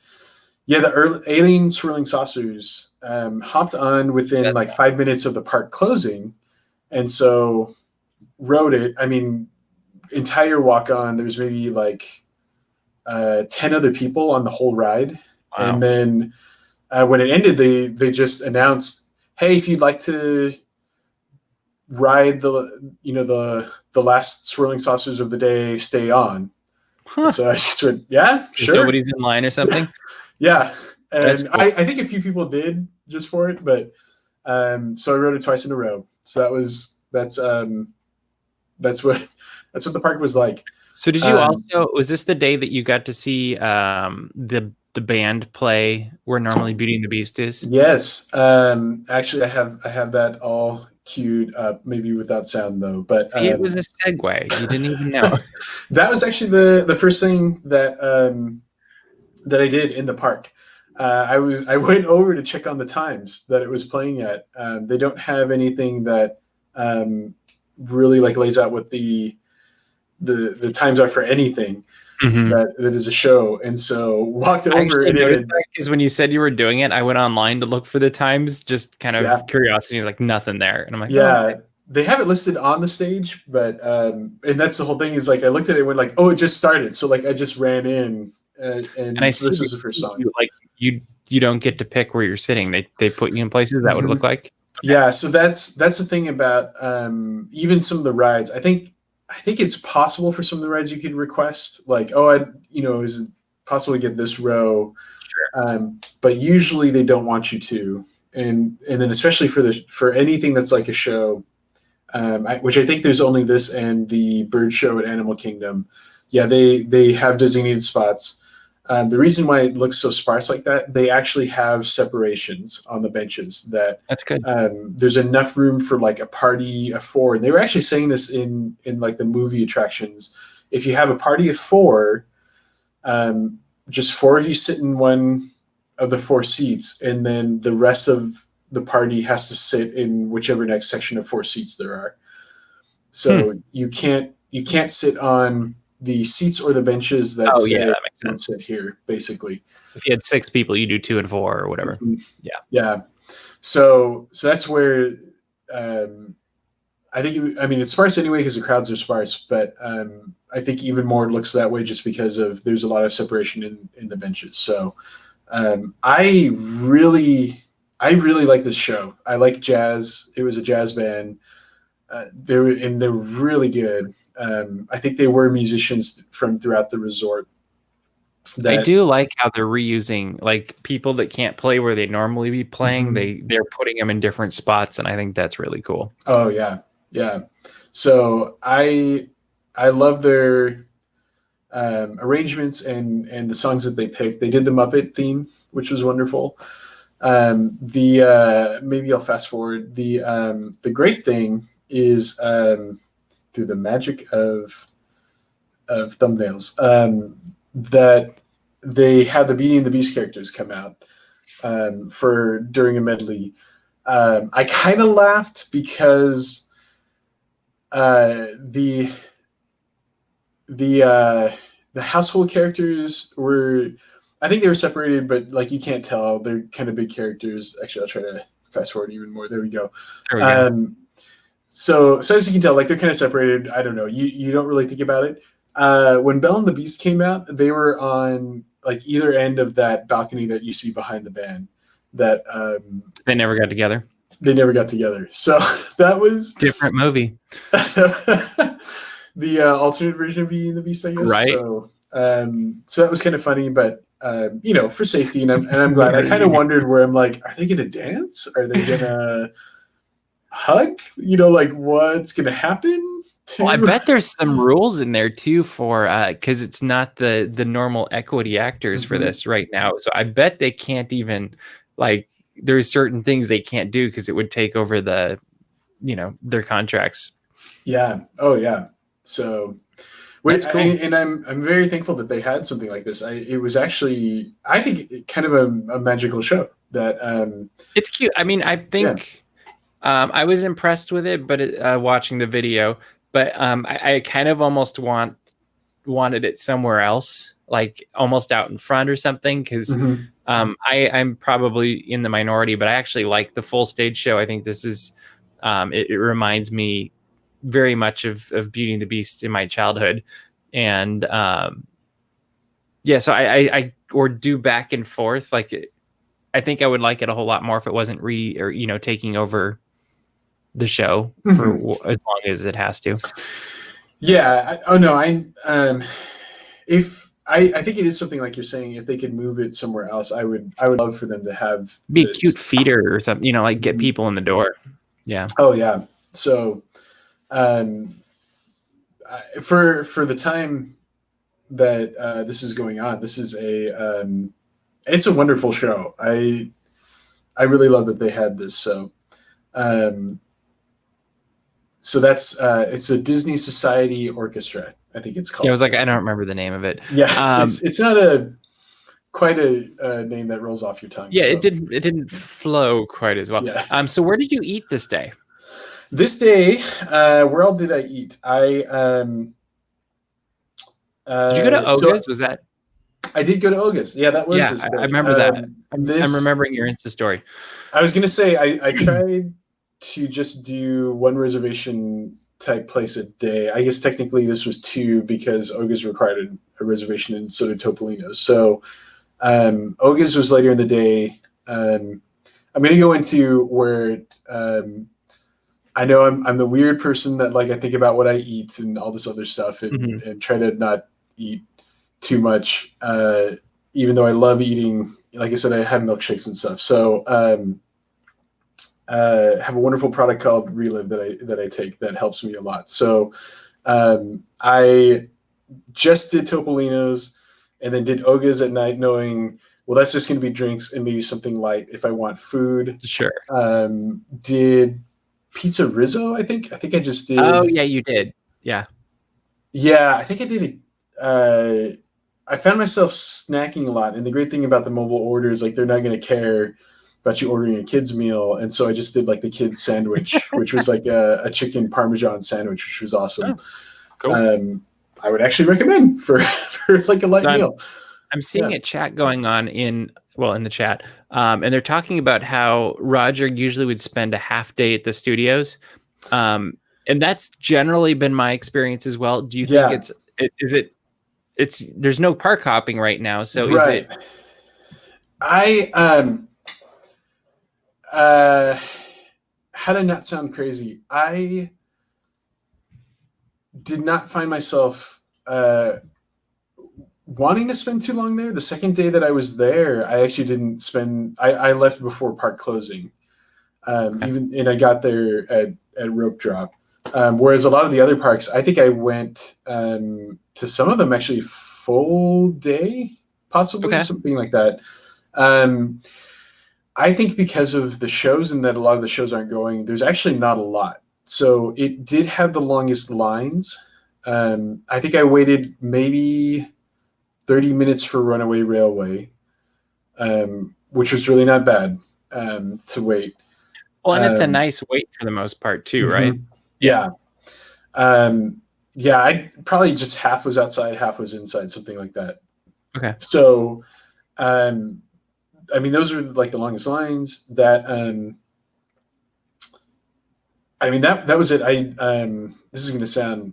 yeah, the early alien swirling saucers hopped on within like 5 minutes of the park closing, and so rode it. I mean, entire walk on. There's maybe like 10 other people on the whole ride. Wow. And then when it ended, they just announced, "Hey, if you'd like to ride the last swirling saucers of the day, stay on." Huh. So I just went, "Yeah, sure." Nobody's in line or something. Yeah, and cool. I think a few people did just for it, but so I rode it twice in a row. So that's what the park was like. So did you also, was this the day that you got to see the band play where normally Beauty and the Beast is? Yes. Actually, I have that all queued up, maybe without sound though. But it was a segue. You didn't even know. That was actually the first thing that I did in the park. I went over to check on the times that it was playing at. They don't have anything that really like lays out what the times are for anything that is a show. And so walked over and because when you said you were doing it, I went online to look for the times, just kind of curiosity. Like nothing there, and I'm like, yeah. Oh, okay. They have it listed on the stage, but and that's the whole thing. Is like I looked at it and went like, oh, it just started. So like I just ran in. And I so this was the first song. You don't get to pick where you're sitting. They put you in places. That would look like. Okay. Yeah, so that's the thing about even some of the rides. I think it's possible for some of the rides you could request, like, is it possible to get this row? Sure. But usually they don't want you to, and then especially for anything that's like a show, which I think there's only this and the bird show at Animal Kingdom. Yeah, they have designated spots. The reason why it looks so sparse like that, they actually have separations on the benches. That's good. There's enough room for like a party of 4. And they were actually saying this in like the movie attractions. If you have a party of 4, just 4 of you sit in one of the 4 seats, and then the rest of the party has to sit in whichever next section of 4 seats there are. So you can't sit on the seats or the benches that that makes sense. Sit here, basically. If you had 6 people, you do 2 and 4 or whatever. Yeah. So that's where I think it's sparse anyway because the crowds are sparse, but I think even more it looks that way just because there's a lot of separation in the benches. So I really like this show. I like jazz. It was a jazz band. They're really good. I think they were musicians from throughout the resort. I do like how they're reusing like people that can't play where they normally be playing. They're putting them in different spots, and I think that's really cool. Oh yeah. So I love their arrangements and the songs that they picked. They did the Muppet theme, which was wonderful. Maybe I'll fast forward. The great thing is through the magic of thumbnails that they had the Beauty and the Beast characters come out for during a medley. I kind of laughed because the household characters were, I think they were separated, but like you can't tell. They're kind of big characters. Actually, I'll try to fast forward even more. There we go. There we go. So as you can tell, like they're kind of separated. I don't know. You don't really think about it. When Belle and the Beast came out, they were on like either end of that balcony that you see behind the band. That they never got together. They never got together. So that was different movie. The alternate version of Beauty and the Beast, I guess. Right. So that was kind of funny, but for safety, and I'm glad. I kind of wondered where I'm like, are they gonna dance? Are they gonna hug? Like what's gonna happen? Well, I bet there's some rules in there too for because it's not the normal equity actors for this right now. So I bet they can't even like there's certain things they can't do because it would take over the their contracts. Yeah. Oh yeah. So that's cool. And I'm very thankful that they had something like this. It was actually, I think, kind of a magical show that it's cute. I mean, I think I was impressed with it, but watching the video. But I kind of almost wanted it somewhere else, like almost out in front or something, because I'm probably in the minority, but I actually like the full stage show. I think this is it reminds me very much of Beauty and the Beast in my childhood, and so I or do back and forth. Like I think I would like it a whole lot more if it wasn't taking over the show for as long as it has to. Yeah. I think it is something like you're saying. If they could move it somewhere else, I would love for them to have be a cute feeder or something. Like get people in the door. Yeah. Oh yeah. So, for the time that this is going on, this is it's a wonderful show. I really love that they had this. So. So that's it's a Disney Society Orchestra, I think it's called. Yeah, I was like, I don't remember the name of it. Yeah, it's not quite a name that rolls off your tongue. Yeah, so. it didn't flow quite as well. Yeah. So where did you eat this day? This day, where all did I eat? Did you go to Oga's? Was that? I did go to Oga's. Yeah, that was. Yeah, I remember that. I'm remembering your Insta story. I was gonna say I tried to just do one reservation type place a day. I guess technically this was two because Oga's required a reservation and so did Topolino's. So Oga's was later in the day. I'm going to go into where I know I'm the weird person that like I think about what I eat and all this other stuff and try to not eat too much, even though I love eating. Like I said, I have milkshakes and stuff. So have a wonderful product called Relive that I take that helps me a lot. So I just did Topolino's and then did Oga's at night, knowing that's just going to be drinks and maybe something light if I want food. Sure. Did Pizza Rizzo? I think I just did. Oh yeah, you did. Yeah. Yeah, I think I did. I found myself snacking a lot, and the great thing about the mobile orders, like they're not going to care about you ordering a kid's meal, and so I just did like the kids sandwich, which was like a chicken Parmesan sandwich, which was awesome. Oh, cool. I would actually recommend for like a light meal. I'm seeing a chat going on in the chat, and they're talking about how Roger usually would spend a half day at the studios, and that's generally been my experience as well. Do you think it's there's no park hopping right now, so is it? How to not sound crazy, I did not find myself wanting to spend too long there. The second day that I was there, I actually didn't spend. I left before park closing, and I got there at rope drop. Whereas a lot of the other parks, I think I went to some of them actually full day, possibly something like that. I think because of the shows and that a lot of the shows aren't going, there's actually not a lot. So it did have the longest lines. I think I waited maybe 30 minutes for Runaway Railway, which was really not bad to wait. Well, and it's a nice wait for the most part too, right? Mm-hmm. Yeah. Yeah, I probably just half was outside, half was inside, something like that. Okay. So, I mean, those are like the longest lines. That, I mean, that was it. This is going to sound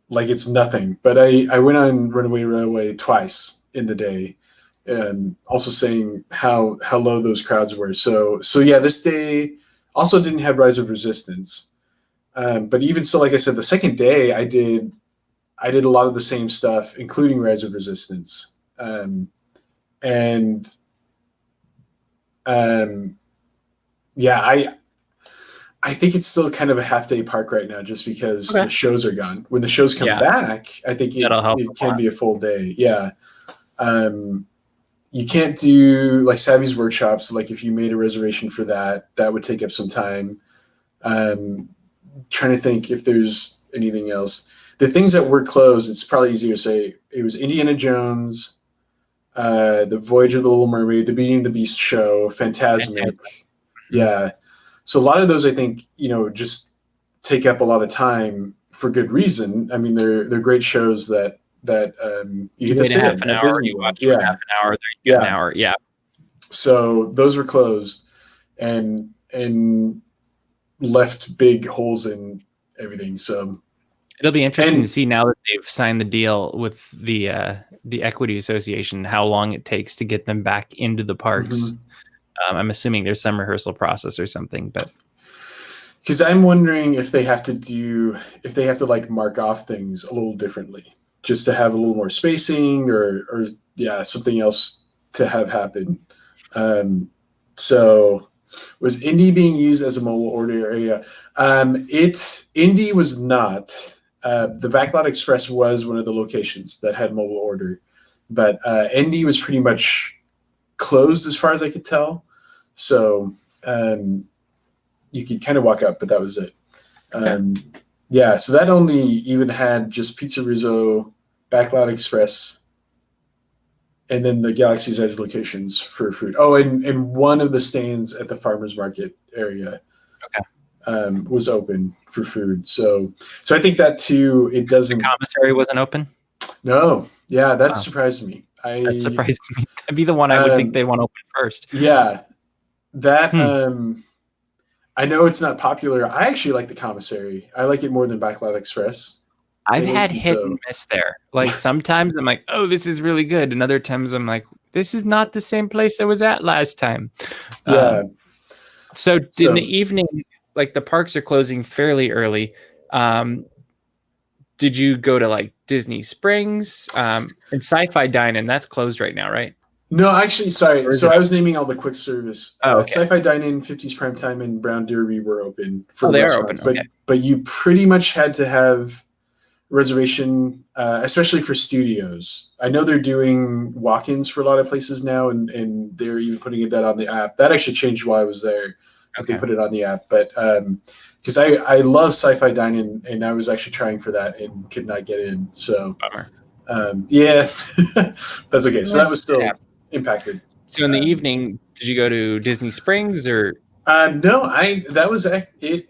like it's nothing, but I went on Runaway Railway twice in the day, and also saying how low those crowds were. So yeah, this day also didn't have Rise of Resistance. But even so, like I said, the second day I did a lot of the same stuff, including Rise of Resistance. Yeah, I think it's still kind of a half day park right now, just because the shows are gone. When the shows come back, I think it can be a full day. Yeah. You can't do like Savvy's Workshops. Like if you made a reservation for that, that would take up some time. Trying to think if there's anything else. The things that were closed, it's probably easier to say. It was Indiana Jones, The Voyage of the Little Mermaid, The Beauty and the Beast show, Fantasmic. Yeah. So a lot of those, I think, just take up a lot of time for good reason. I mean, they're great shows that you get to sit half an hour, you watch for half an hour, then you get an hour. Yeah. So those were closed and left big holes in everything. So it'll be interesting to see now that they've signed the deal with the Equity Association, how long it takes to get them back into the parks. Mm-hmm. I'm assuming there's some rehearsal process or something, but because I'm wondering if they have to like mark off things a little differently, just to have a little more spacing or something else to have happen. So was Indy being used as a mobile order area? Indy was not. The Backlot Express was one of the locations that had mobile order, but Indy was pretty much closed as far as I could tell. So you could kind of walk up, but that was it. Yeah, so that only even had just Pizza Rizzo, Backlot Express, and then the Galaxy's Edge locations for food. Oh, and one of the stands at the farmers market area was open for food. So I think that too, it doesn't. The commissary wasn't open? No. Yeah, that surprised me. That surprised me. That'd be the one I would think they'd want to open first. Yeah. That I know it's not popular. I actually like the commissary. I like it more than Backlot Express. I've had hit and miss there. Like sometimes I'm like, oh, this is really good. And other times I'm like, this is not the same place I was at last time. Yeah. So in the evening, like the parks are closing fairly early. Did you go to like Disney Springs and Sci-Fi Dine-In? That's closed right now, right? No, actually, sorry. So I was naming all the quick service. Oh, okay. Sci-Fi Dine-In, 50s Primetime, and Brown Derby were open for they are open. But you pretty much had to have reservation, especially for studios. I know they're doing walk-ins for a lot of places now, and they're even putting that on the app. That actually changed while I was there. They put it on the app, but because I love Sci-Fi Dine-In, and I was actually trying for that and could not get in. So yeah, that's okay. So that was still impacted. So in the evening, did you go to Disney Springs or? No, that was it.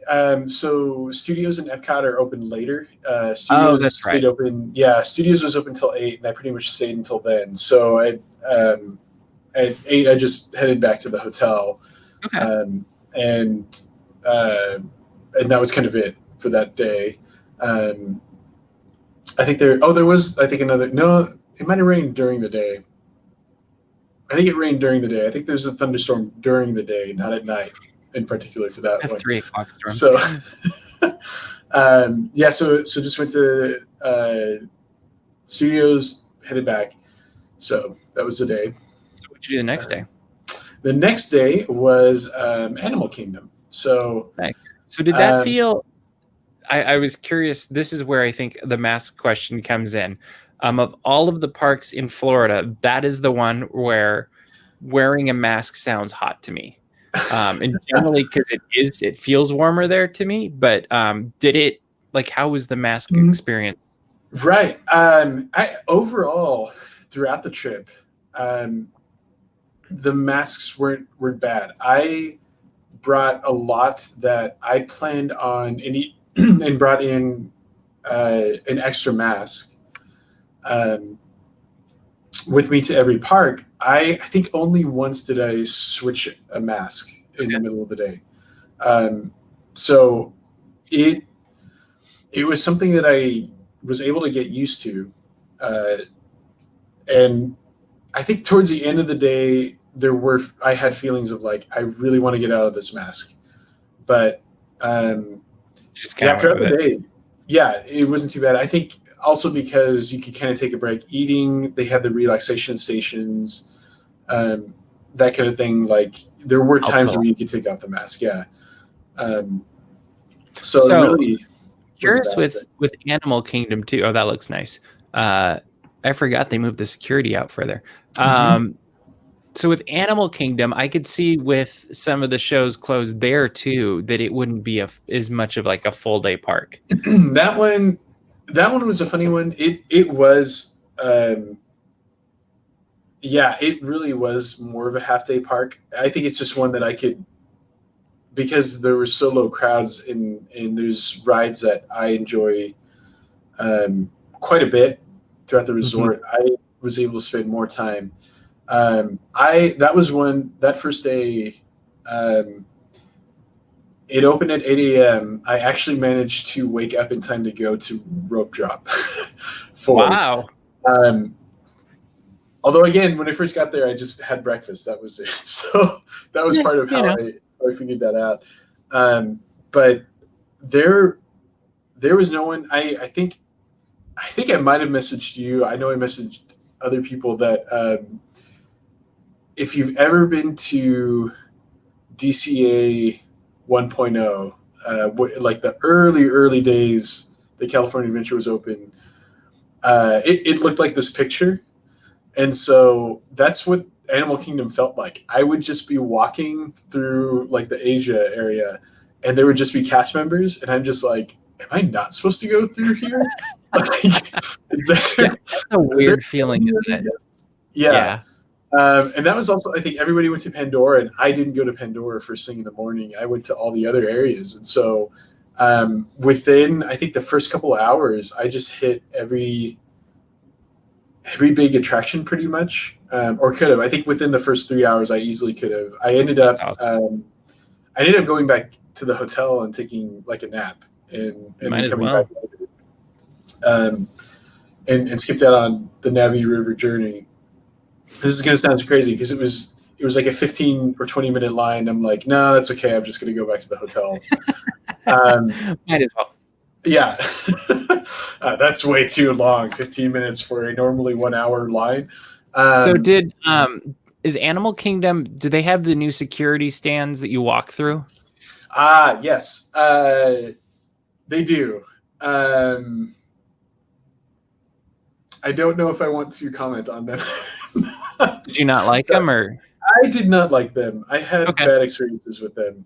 So Studios and Epcot are open later. Studios stayed open. Yeah, Studios was open till 8, and I pretty much stayed until then. So at 8, I just headed back to the hotel. Okay. And that was kind of it for that day. I think there was another. No, it might have rained during the day. I think it rained during the day. I think there's a thunderstorm during the day, not at night, in particular for that one. 3 o'clock storm. So, so just went to Studios, headed back. So that was the day. So what did you do the next day? The next day was Animal Kingdom. So, so did that feel? I was curious. This is where I think the mask question comes in. Of all of the parks in Florida, that is the one where wearing a mask sounds hot to me. And generally because it feels warmer there to me, but how was the mask experience? Right. I overall throughout the trip, the masks weren't bad. I brought a lot that I planned on and brought in an extra mask with me to every park. I think only once did I switch a mask in the middle of the day. So it was something that I was able to get used to. And I think towards the end of the day, I had feelings of like, I really want to get out of this mask. But throughout the day, yeah, it wasn't too bad. I think also because you could kind of take a break eating. They had the relaxation stations, that kind of thing. Like there were times where you could take off the mask. Yeah. So really curious with Animal Kingdom too. Oh, that looks nice. I forgot they moved the security out further. So with Animal Kingdom, I could see with some of the shows closed there too, that it wouldn't be as much of like a full day park. That one was a funny one. It was, it really was more of a half day park. I think it's just one that I could, because there were so low crowds and there's rides that I enjoy quite a bit throughout the resort. I was able to spend more time. That first day, it opened at 8 a.m. I actually managed to wake up in time to go to rope drop. Wow. Although again, when I first got there, I just had breakfast. That was it. So that was part of how I figured that out. But there was no one. I think I might have messaged you. I know I messaged other people that if you've ever been to DCA 1.0, like the early days, the California Adventure was open, it looked like this picture. And so that's what Animal Kingdom felt like. I would just be walking through like the Asia area and there would just be cast members. And I'm just like, am I not supposed to go through here? That's a weird feeling, isn't it? Yeah. And that was also, I think everybody went to Pandora and I didn't go to Pandora first thing in the morning. I went to all the other areas. And so within, I think the first couple of hours, I just hit every big attraction pretty much, or could have. I think within the first 3 hours, I easily could have. I ended up going back to the hotel and taking like a nap and then coming back later. And skipped out on the Navi River journey. This is going to sound crazy because it was like a 15 or 20 minute line. I'm like, no, that's okay. I'm just going to go back to the hotel. Might as well. Yeah. That's way too long. 15 minutes for a normally 1 hour line. So is Animal Kingdom, do they have the new security stands that you walk through? Yes. They do. I don't know if I want to comment on them. Did you not like them, or? I did not like them. I had bad experiences with them.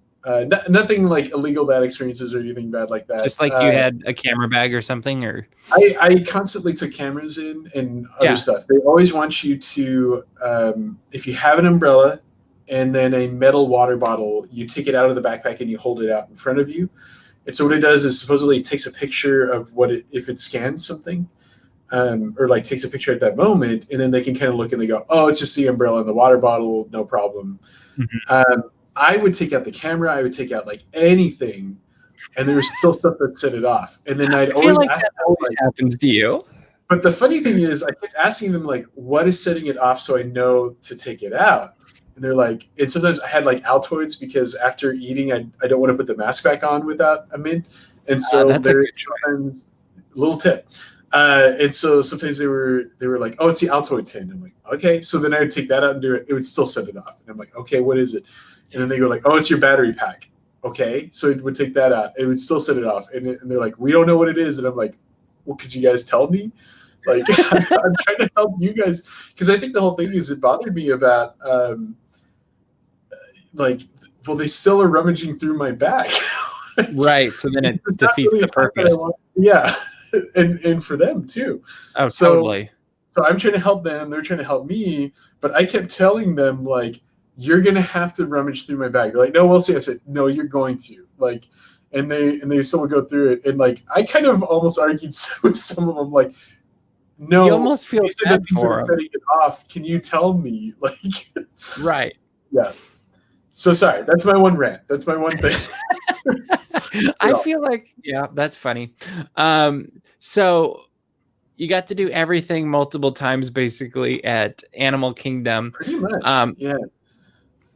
Nothing like illegal bad experiences or anything bad like that. Just like you had a camera bag or something, or? I constantly took cameras in and other stuff. They always want you to, if you have an umbrella and then a metal water bottle, you take it out of the backpack and you hold it out in front of you. And so what it does is supposedly it takes a picture of if it scans something. Or like takes a picture at that moment, and then they can kind of look and they go, oh, it's just the umbrella and the water bottle, no problem. I would take out the camera, I would take out like anything, and there was still stuff that set it off. And then I'd always ask that always happens to you. But the funny thing is, I kept asking them like, what is setting it off so I know to take it out? And they're like, and sometimes I had like Altoids because after eating, I don't want to put the mask back on without a mint. And so there's sometimes little tip. And so sometimes they were like, oh, it's the Altoid tin. I'm like, okay. So then I would take that out and do it. It would still set it off. And I'm like, okay, what is it? And then they go like, oh, it's your battery pack. Okay. So it would take that out. It would still set it off. And they're like, we don't know what it is. And I'm like, well, could you guys tell me? Like, I'm trying to help you guys, because I think the whole thing is it bothered me about like, well, they still are rummaging through my bag. Right. So then it It's not defeats really the a time that I purpose. want- Yeah, and for them too. Oh, So totally. so I'm trying to help them. They're trying to help me, but I kept telling them like, "You're gonna have to rummage through my bag." They're like, "No, we'll see." I said, "No, you're going to." Like, and they still would go through it, and like I kind of almost argued with some of them, like, You "No, almost feel these are the bad things that for are them. setting it off. Can you tell me?" Like, Right. yeah. So sorry. That's my one rant. That's my one thing. I feel like, yeah, that's funny. So you got to do everything multiple times basically at Animal Kingdom. Pretty much. Yeah.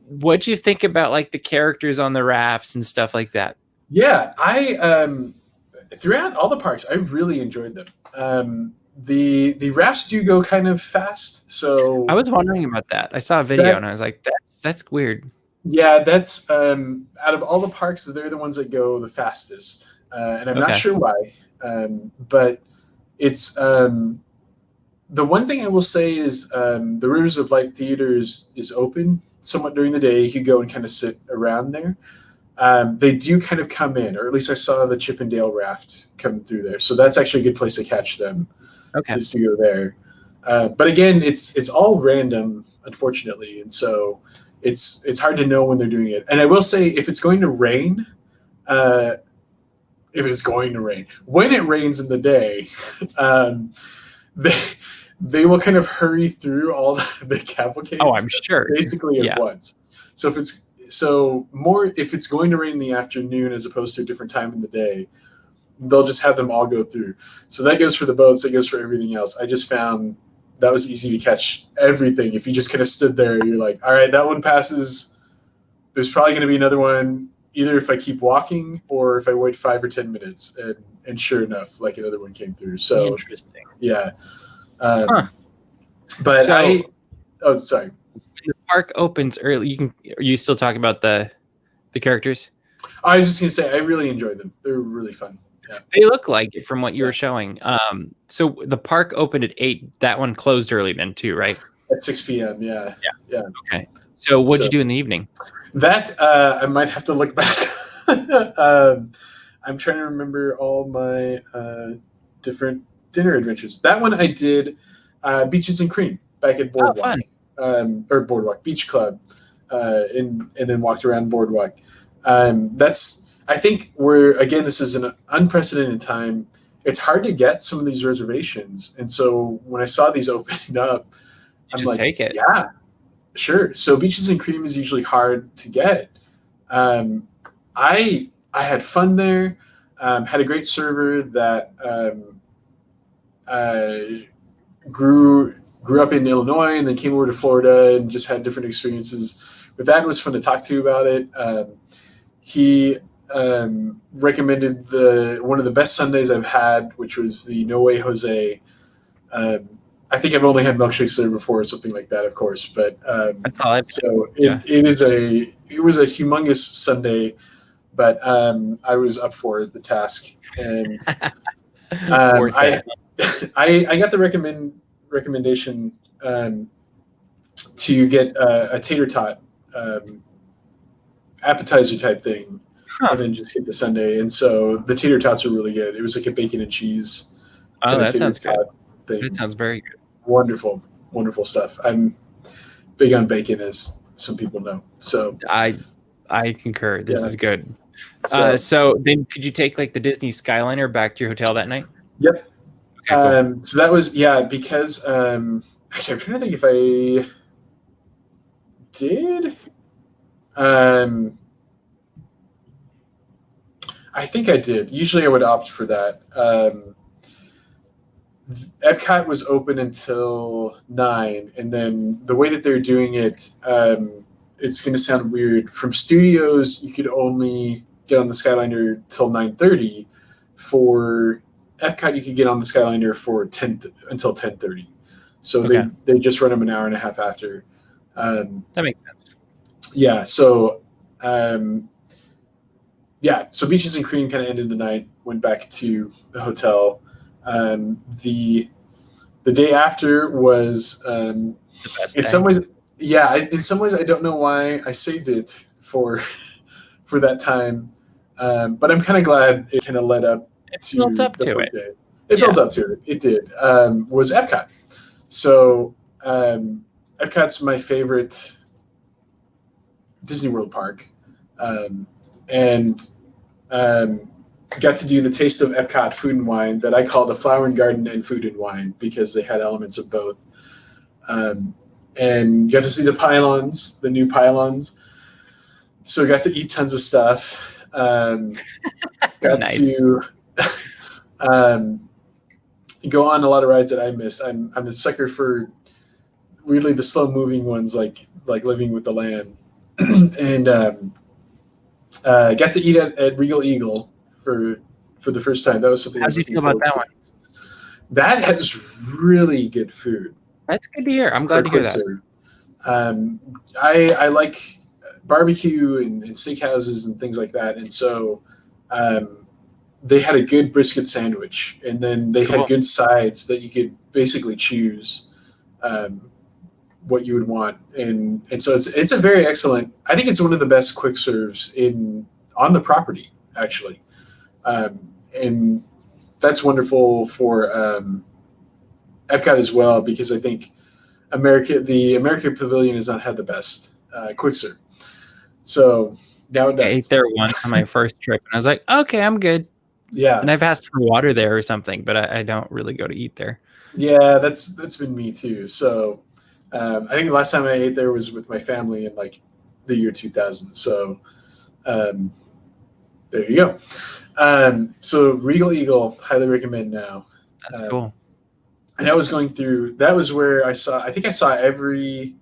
What'd you think about like the characters on the rafts and stuff like that? Yeah. I throughout all the parks, I really enjoyed them. The rafts do go kind of fast, so I was wondering about that. I saw a video and I was like, that's weird. yeah, that's out of all the parks, they're the ones that go the fastest, and I'm not Okay. sure why. But it's the one thing I will say is the Rivers of Light Theaters is open somewhat during the day. You could go and kind of sit around there. They do kind of come in, or at least I saw the Chip and Dale raft come through there. So that's actually a good place to catch them. Okay. Is to go there. But again, it's all random, unfortunately, and so it's hard to know when they're doing it. And I will say, if it's going to rain, when it rains in the day, they they will kind of hurry through all the cavalcades. Oh, I'm sure. Basically at once. So if it's going to rain in the afternoon as opposed to a different time in the day, they'll just have them all go through. So that goes for the boats. That goes for everything else. I just found that was easy to catch everything. If you just kind of stood there, you're like, all right, that one passes. There's probably going to be another one, either if I keep walking or if I wait 5 or 10 minutes. And sure enough, like another one came through. So interesting. Yeah. But sorry. The park opens early. Are you still talking about the characters? I was just going to say, I really enjoyed them. They're really fun. Yeah. They look like it from what you were showing. So the park opened at 8. That one closed early then too, right? At 6 p.m. Yeah. Okay. So what'd you do in the evening? That I might have to look back. I'm trying to remember all my different dinner adventures. That one I did Beaches and Cream back at Boardwalk. Or Boardwalk Beach Club, and then walked around Boardwalk. I think this is an unprecedented time. It's hard to get some of these reservations, and so when I saw these opening up, I'm just like, take it. Yeah, sure. So Beaches and Cream is usually hard to get. I had fun there. Had a great server that grew up in Illinois and then came over to Florida and just had different experiences with that. It was fun to talk to about it. He recommended one of the best sundaes I've had, which was the No Way Jose. I think I've only had milkshakes there before or something like that, of course. But that's all I've so it was a humongous sundae, but I was up for the task, and I got the recommendation to get a tater tot appetizer type thing, and then just get the sundae. And so the tater tots are really good. It was like a bacon and cheese. Oh, that sounds good. Thing. That sounds very good. Wonderful, wonderful stuff. I'm big on bacon, as some people know. So I concur. This is good. So then could you take like the Disney Skyliner back to your hotel that night? Yep. Okay, cool. So that was because actually I'm trying to think if I did. I think I did. Usually I would opt for that. Epcot was open until 9, and then the way that they're doing it, it's going to sound weird. From Studios, you could only get on the Skyliner till 9:30. For Epcot, you could get on the Skyliner for until 10:30. So they just run them an hour and a half after. That makes sense. Yeah. So so Beaches and Cream kind of ended the night. Went back to the hotel. The The day after was The best in day. some ways, yeah. In some ways, I don't know why I saved it for for that time, but I'm kind of glad it kind of led up It built to up the to fourth it. day. It Yeah. built up to it. It did. Was Epcot. So Epcot's my favorite Disney World park, and got to do the Taste of Epcot food and wine that I call the Flower and Garden and Food and Wine because they had elements of both. And got to see the pylons, the new pylons. So got to eat tons of stuff. Got Nice. to go on a lot of rides that I missed. I'm a sucker for weirdly the slow moving ones, like Living with the Land, and got to eat at Regal Eagle for the first time. That was something I How was do you looking feel about forward that to. one? That has really good food That's good to hear. I'm for glad a to hear quick that. serve. I like barbecue and steakhouses and things like that, and so they had a good brisket sandwich, and then they had Cool. good sides that you could basically choose what you would want, and so it's a very excellent. I think it's one of the best quick serves on the property actually, and that's wonderful for Epcot as well because I think the American Pavilion has not had the best quick serve. So now it I ate does. there once on my first trip, and I was like, okay, I'm good. Yeah, And I've asked for water there or something, but I don't really go to eat there. yeah, that's been me too. So I think the last time I ate there was with my family in like the year 2000. So um, there you go. So Regal Eagle, highly recommend now. That's Um, cool. and I was going through. That was where I think I saw every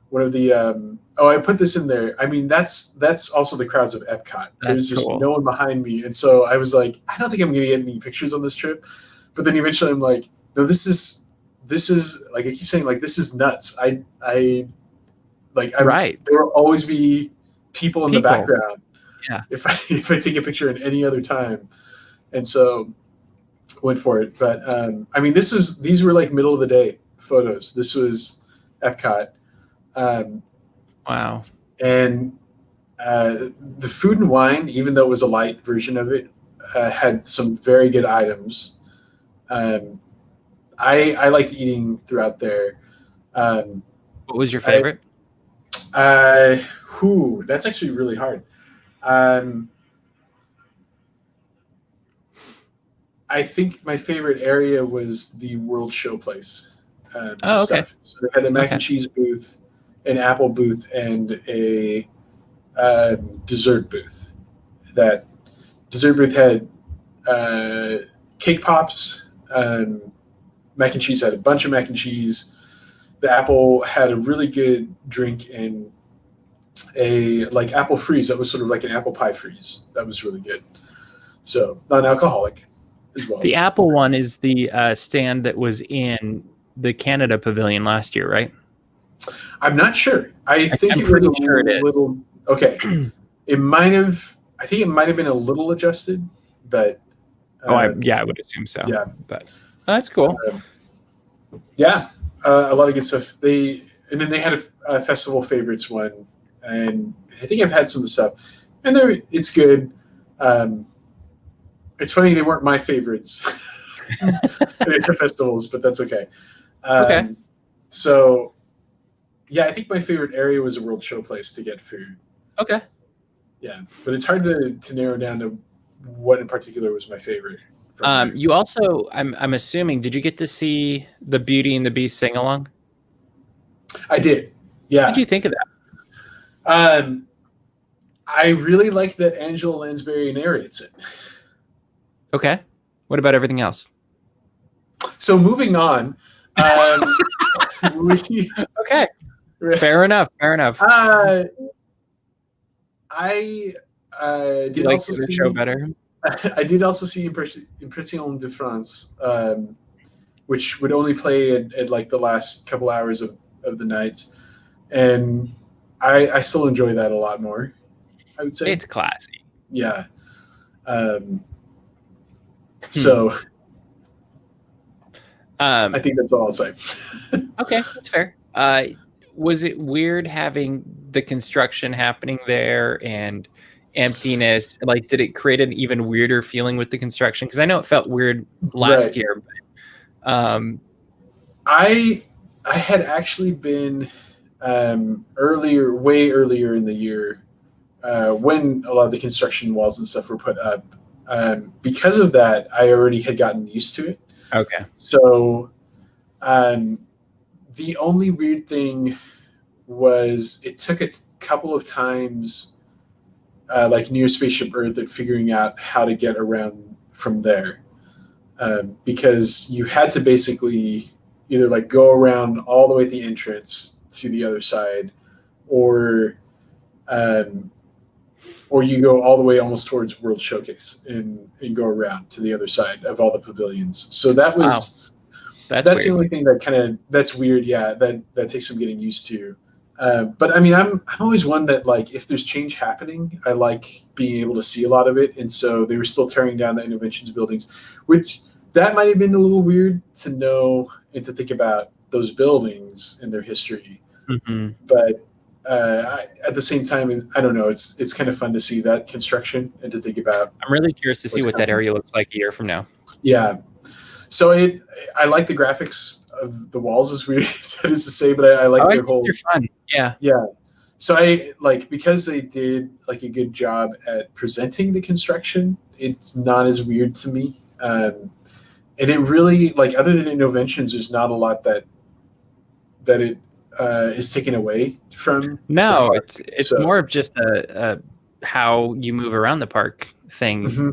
one of the. I put this in there. I mean, that's also the crowds of Epcot. That's There's just cool. no one behind me, and so I was like, I don't think I'm going to get any pictures on this trip. But then eventually, I'm like, no, this is like I keep saying, like this is nuts. Right. There will always be people in the People. background. Yeah. If I take a picture at any other time, and so went for it. But I mean, these were like middle of the day photos. This was Epcot, Wow. and the food and wine, even though it was a light version of it, had some very good items. I liked eating throughout there. Um, What was your I, favorite? that's actually really hard. I think my favorite area was the World Showplace Oh, okay. stuff. So they had the mac Okay. and cheese booth, an apple booth, and a dessert booth. That dessert booth had cake pops. Mac and cheese had a bunch of mac and cheese. The apple had a really good drink and a like apple freeze that was sort of like an apple pie freeze. That was really good. So non-alcoholic as well. The Apple one is the stand that was in the Canada Pavilion last year, right? I'm not sure. I think I'm it was a pretty sure it is. little okay. It might have. I think it might have been a little adjusted, but I would assume so. yeah. But that's cool. Yeah, a lot of good stuff. And then they had a festival favorites one, and I think I've had some of the stuff, and it's good. It's funny they weren't my favorites at the festivals, but that's okay. Okay. So, yeah, I think my favorite area was a World Showplace to get food. Okay. Yeah, but it's hard to narrow down to what in particular was my favorite. You also, I'm assuming, did you get to see the Beauty and the Beast sing along? I did. Yeah. What did you think of that? I really like that Angela Lansbury narrates it. Okay. What about everything else? So moving on. Okay. Fair enough. I did like also the see show better. I did also see Impression de France, which would only play at like the last couple hours of the night, and I still enjoy that a lot more. I would say It's classy. Yeah. So I think that's all I'll say. Okay, that's fair. Was it weird having the construction happening there and emptiness? Like, did it create an even weirder feeling with the construction? Because I know it felt weird last Right. year. But, I had actually been way earlier in the year when a lot of the construction walls and stuff were put up. Because of that, I already had gotten used to it. okay. So the only weird thing was it took a couple of times, like near Spaceship Earth, at figuring out how to get around from there, because you had to basically either like go around all the way at the entrance to the other side, or you go all the way almost towards World Showcase and go around to the other side of all the pavilions. So that was that's the only thing that that's weird. Yeah, that takes some getting used to. But I mean, I'm always one that, like, if there's change happening, I like being able to see a lot of it. And so they were still tearing down the Innovations buildings, which that might have been a little weird to know and to think about those buildings and their history. Mm-hmm. But at the same time, I don't know. It's kind of fun to see that construction and to think about. I'm really curious to see what that area looks like a year from now. Yeah. So I like the graphics of the walls, as weird as it is to say, but I like their whole. They're fun. Yeah. Yeah. So I like, because they did like a good job at presenting the construction, it's not as weird to me. And it really, like, other than Innovations, there's not a lot that it is taken away from. No, it's more of just a how you move around the park thing. Mm-hmm.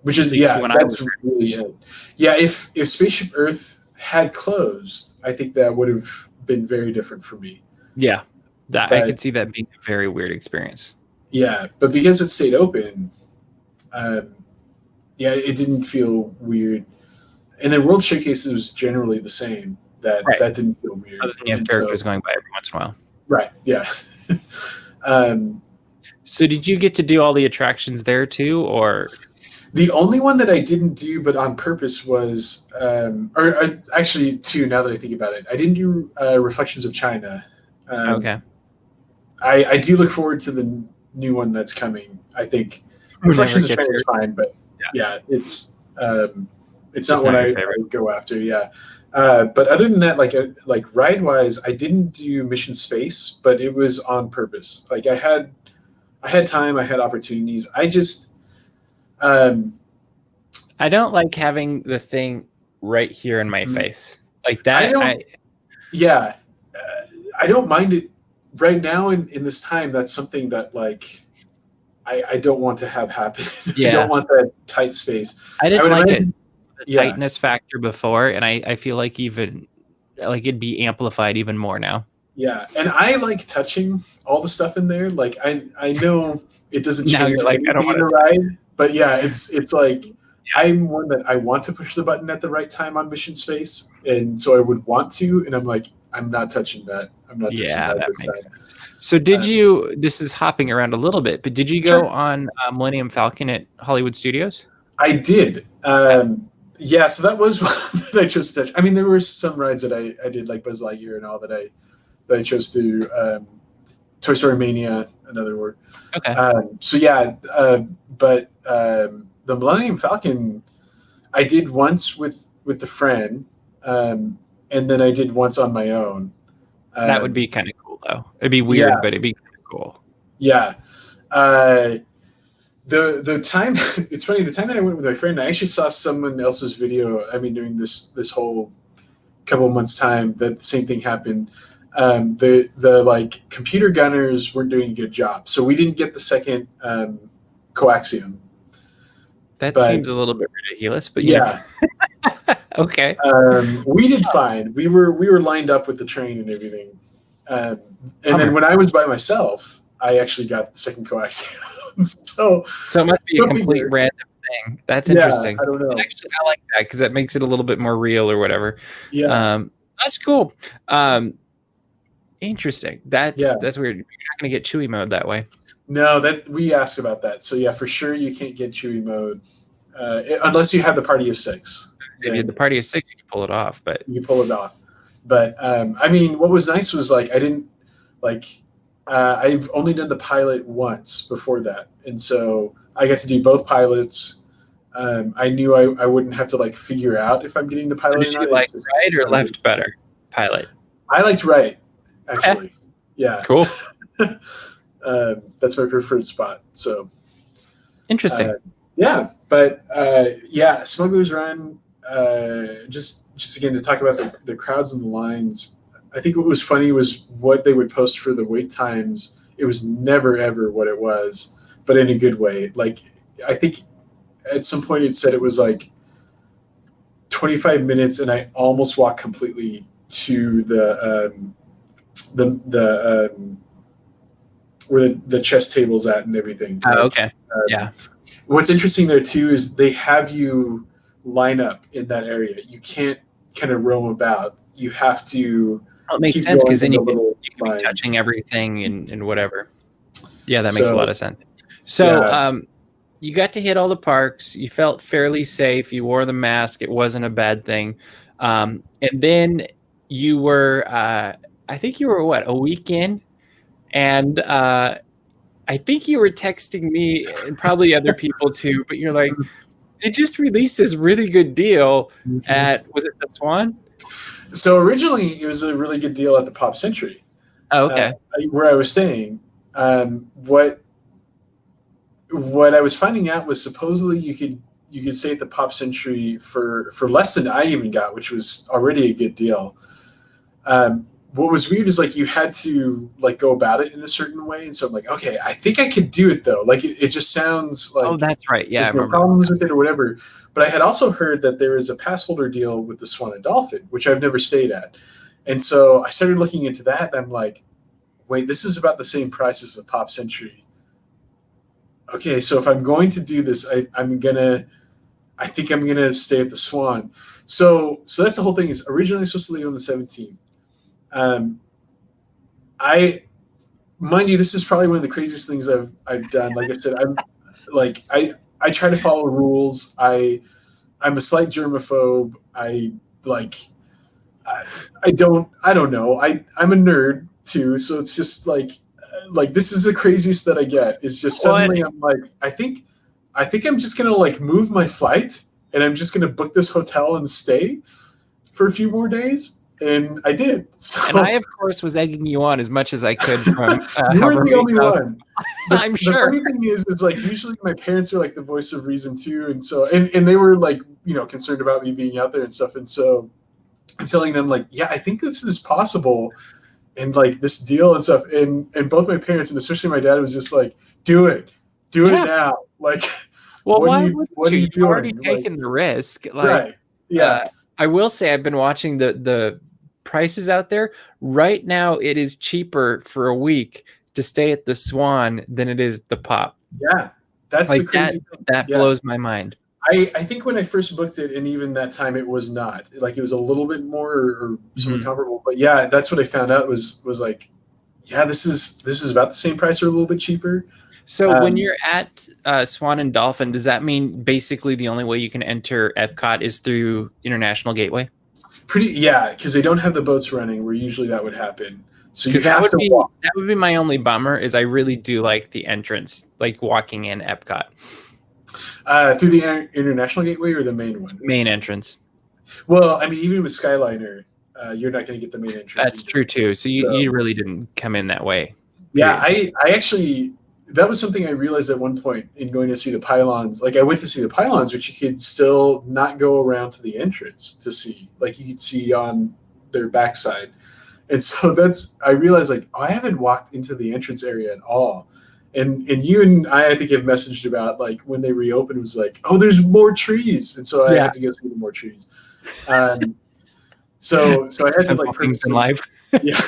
Which is, that's really it. Yeah, if Spaceship Earth had closed, I think that would have been very different for me. Yeah, I could see that being a very weird experience. Yeah, but because it stayed open, it didn't feel weird. And then World Showcase was generally the same. That didn't feel weird. Other than you have characters going by every once in a while. Right, yeah. So did you get to do all the attractions there too, or? The only one that I didn't do, but on purpose, was, actually two, now that I think about it. I didn't do Reflections of China. Okay. I do look forward to the new one that's coming, I think. Reflections of China is fine, but it's not what I would go after, yeah. But other than that, like ride-wise, I didn't do Mission Space, but it was on purpose. Like, I had time, I had opportunities. I just... I don't like having the thing right here in my face like that. I don't mind it right now in this time. That's something that, like, I don't want to have happen. Yeah. I don't want that tight space. I didn't like the tightness factor before, and I feel like even like it'd be amplified even more now. Yeah, and I like touching all the stuff in there. Like, I know it doesn't change. Now you're like, I don't want to ride. But yeah, it's like, I'm one that I want to push the button at the right time on Mission Space, and so I would want to, and I'm like, I'm not touching that. I'm not touching that makes sense. So did you? This is hopping around a little bit, but did you go on Millennium Falcon at Hollywood Studios? I did. Yeah, so that was one that I chose to touch. I mean, there were some rides that I did, like Buzz Lightyear and all, that I chose to. Toy Story Mania, another word. Okay. So yeah, but the Millennium Falcon, I did once with a friend, and then I did once on my own. That would be kind of cool, though. It'd be weird, but it'd be kind of cool. Yeah. The time, it's funny, the time that I went with my friend, I actually saw someone else's video. I mean, during this whole couple of months' time, that the same thing happened. The like computer gunners weren't doing a good job, so we didn't get the second coaxium. That seems a little bit ridiculous, but yeah. Okay. We did fine. We were lined up with the train and everything, and then when I was by myself, I actually got the second coaxium. so it must be a complete random thing. That's interesting. I don't know. And actually, I like that because that makes it a little bit more real or whatever. Yeah. That's cool. Interesting. That's weird. You're not going to get Chewy mode that way. No, that we asked about that. So yeah, for sure you can't get Chewy mode unless you have the party of 6. if you had the party of 6, you could pull it off, but you pull it off. But I mean, what was nice was like I didn't like I've only done the pilot once before that, and so I got to do both pilots. I knew I wouldn't have to like figure out if I'm getting the pilot did or you not. like right or left better? Pilot. I liked right, actually. Yeah. Cool. That's my preferred spot. So Interesting. yeah, but yeah, Smuggler's Run. Just again to talk about the crowds and the lines. I think what was funny was what they would post for the wait times. It was never ever what it was, but in a good way. Like I think at some point it said it was like 25 minutes, and I almost walked completely to the where the chess table's at and everything. Oh, okay. Yeah. What's interesting there too is they have you line up in that area. You can't kind of roam about. You have to. Well, it makes sense because then you can be touching everything and whatever. Yeah, that makes a lot of sense. So you got to hit all the parks. You felt fairly safe. You wore the mask. It wasn't a bad thing. And then you were, I think you were a week in? And I think you were texting me and probably other people too, but you're like, they just released this really good deal at, was it the Swan? So originally it was a really good deal at the Pop Century. Oh, okay. Where I was staying. What I was finding out was supposedly you could stay at the Pop Century for less than I even got, which was already a good deal. What was weird is like you had to like go about it in a certain way, and so I'm like, okay, I think I could do it though. Like it just sounds like that's right. Yeah, there's no problems with it or whatever. But I had also heard that there is a pass holder deal with the Swan and Dolphin, which I've never stayed at, and so I started looking into that, and I'm like, wait, this is about the same price as the Pop Century. Okay, so if I'm going to do this, I think I'm gonna stay at the Swan. So that's the whole thing. Is originally supposed to leave on the 17th. Mind you, this is probably one of the craziest things I've done. Like I said, I try to follow rules. I'm a slight germaphobe. I don't know. I'm a nerd too. So it's just like this is the craziest that I get. It's just suddenly I'm like, I think I'm just gonna like move my flight and I'm just gonna book this hotel and stay for a few more days. And I did. So. And I, of course, was egging you on as much as I could from you were the only one. I'm sure. The funny thing is like usually my parents are like the voice of reason too, and so and they were like concerned about me being out there and stuff, and so I'm telling them like, yeah, I think this is possible, and like this deal and stuff, and both my parents and especially my dad was just like, do it now, like. Well, what are you doing? You've already taken the risk, like, right? Yeah. I will say I've been watching the prices out there right now. It is cheaper for a week to stay at the Swan than it is the Pop. Yeah, that's like the crazy thing. That blows my mind. I think when I first booked it, and even that time, it was not like it was a little bit more or somewhat comparable. But yeah, that's what I found out was like, yeah, this is about the same price or a little bit cheaper. So when you're at Swan and Dolphin, does that mean basically the only way you can enter Epcot is through International Gateway? Yeah, because they don't have the boats running where usually that would happen. So you have to walk. That would be my only bummer is I really do like the entrance, like walking in Epcot. Through the International Gateway or the main one? Main entrance. Well, I mean, even with Skyliner, you're not going to get the main entrance. That's true too. So you really didn't come in that way. Yeah, I actually... That was something I realized at one point in going to see the pylons. Like I went to see the pylons, which you could still not go around to the entrance to see. Like you could see on their backside. And so I realized like, I haven't walked into the entrance area at all. And you and I think have messaged about like when they reopened, it was like, oh, there's more trees. And so I had to go see the more trees. So I had to like things in life. Yeah.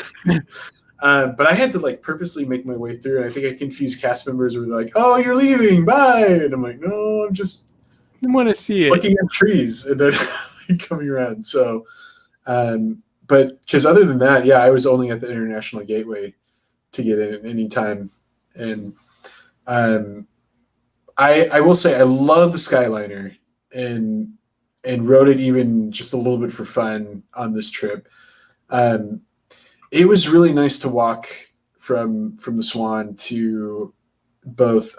But I had to like purposely make my way through, and I think I confused cast members who were like, "Oh, you're leaving, bye," and I'm like, "No, I'm just want to see it, looking at trees," and then coming around. So, but because other than that, yeah, I was only at the International Gateway to get in at any time, and I will say I love the Skyliner, and rode it even just a little bit for fun on this trip. It was really nice to walk from the Swan to both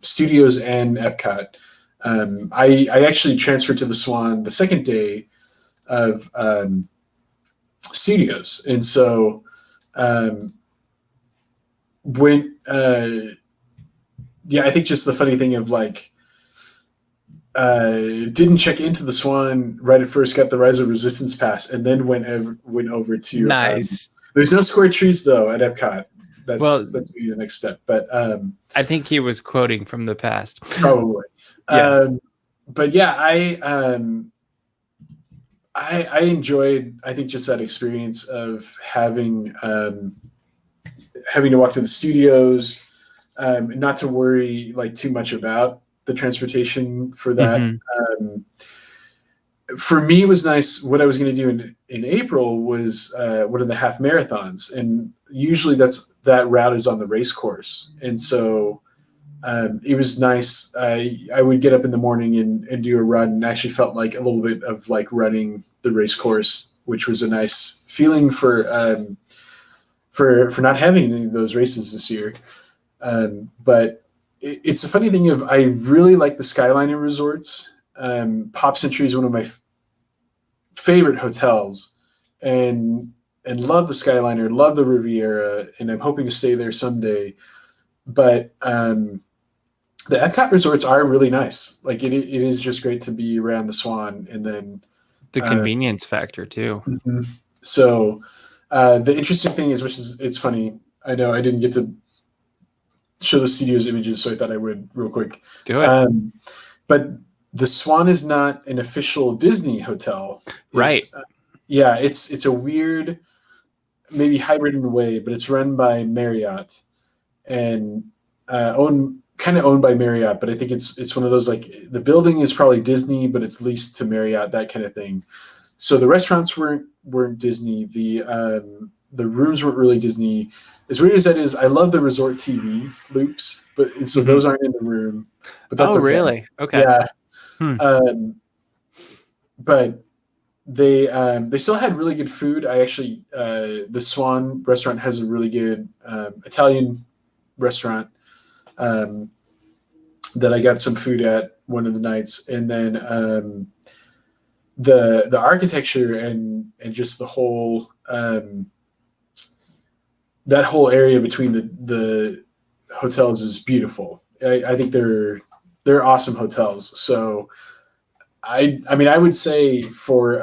Studios and Epcot. I actually transferred to the Swan the second day of Studios, and so when I think just the funny thing of like didn't check into the Swan right at first, got the Rise of Resistance pass, and then went over to Nice. There's no square trees though at Epcot. That's maybe the next step, but I think he was quoting from the past. Probably. Yes. But yeah, I enjoyed, I think, just that experience of having to walk to the studios, not to worry like too much about the transportation for that. Mm-hmm. For me, it was nice. What I was going to do in April was one of the half marathons, and usually that route is on the race course, and so it was nice. I would get up in the morning and do a run, and actually felt like a little bit of like running the race course, which was a nice feeling for not having any of those races this year. But it's a funny thing of I really like the Skyliner resorts. Pop Century is one of my favorite hotels, and love the Skyliner, love the Riviera, and I'm hoping to stay there someday. But the Epcot resorts are really nice. Like it is just great to be around the Swan, and then the convenience factor too. Mm-hmm. So the interesting thing is, it's funny. I know I didn't get to show the studios images, so I thought I would real quick. Do it. But the Swan is not an official Disney hotel, right? It's a weird, maybe hybrid in a way, but it's run by Marriott and owned by Marriott. But I think it's one of those, like, the building is probably Disney, but it's leased to Marriott, that kind of thing. So the restaurants weren't Disney. The rooms weren't really Disney. As weird as that is, I love the resort TV loops, but so those aren't in the room. But that's okay. Really? Okay. Yeah. But they still had really good food. I actually the Swan restaurant has a really good Italian restaurant that I got some food at one of the nights, and then the architecture and just the whole that whole area between the hotels is beautiful. I think they're awesome hotels. So I mean, I would say for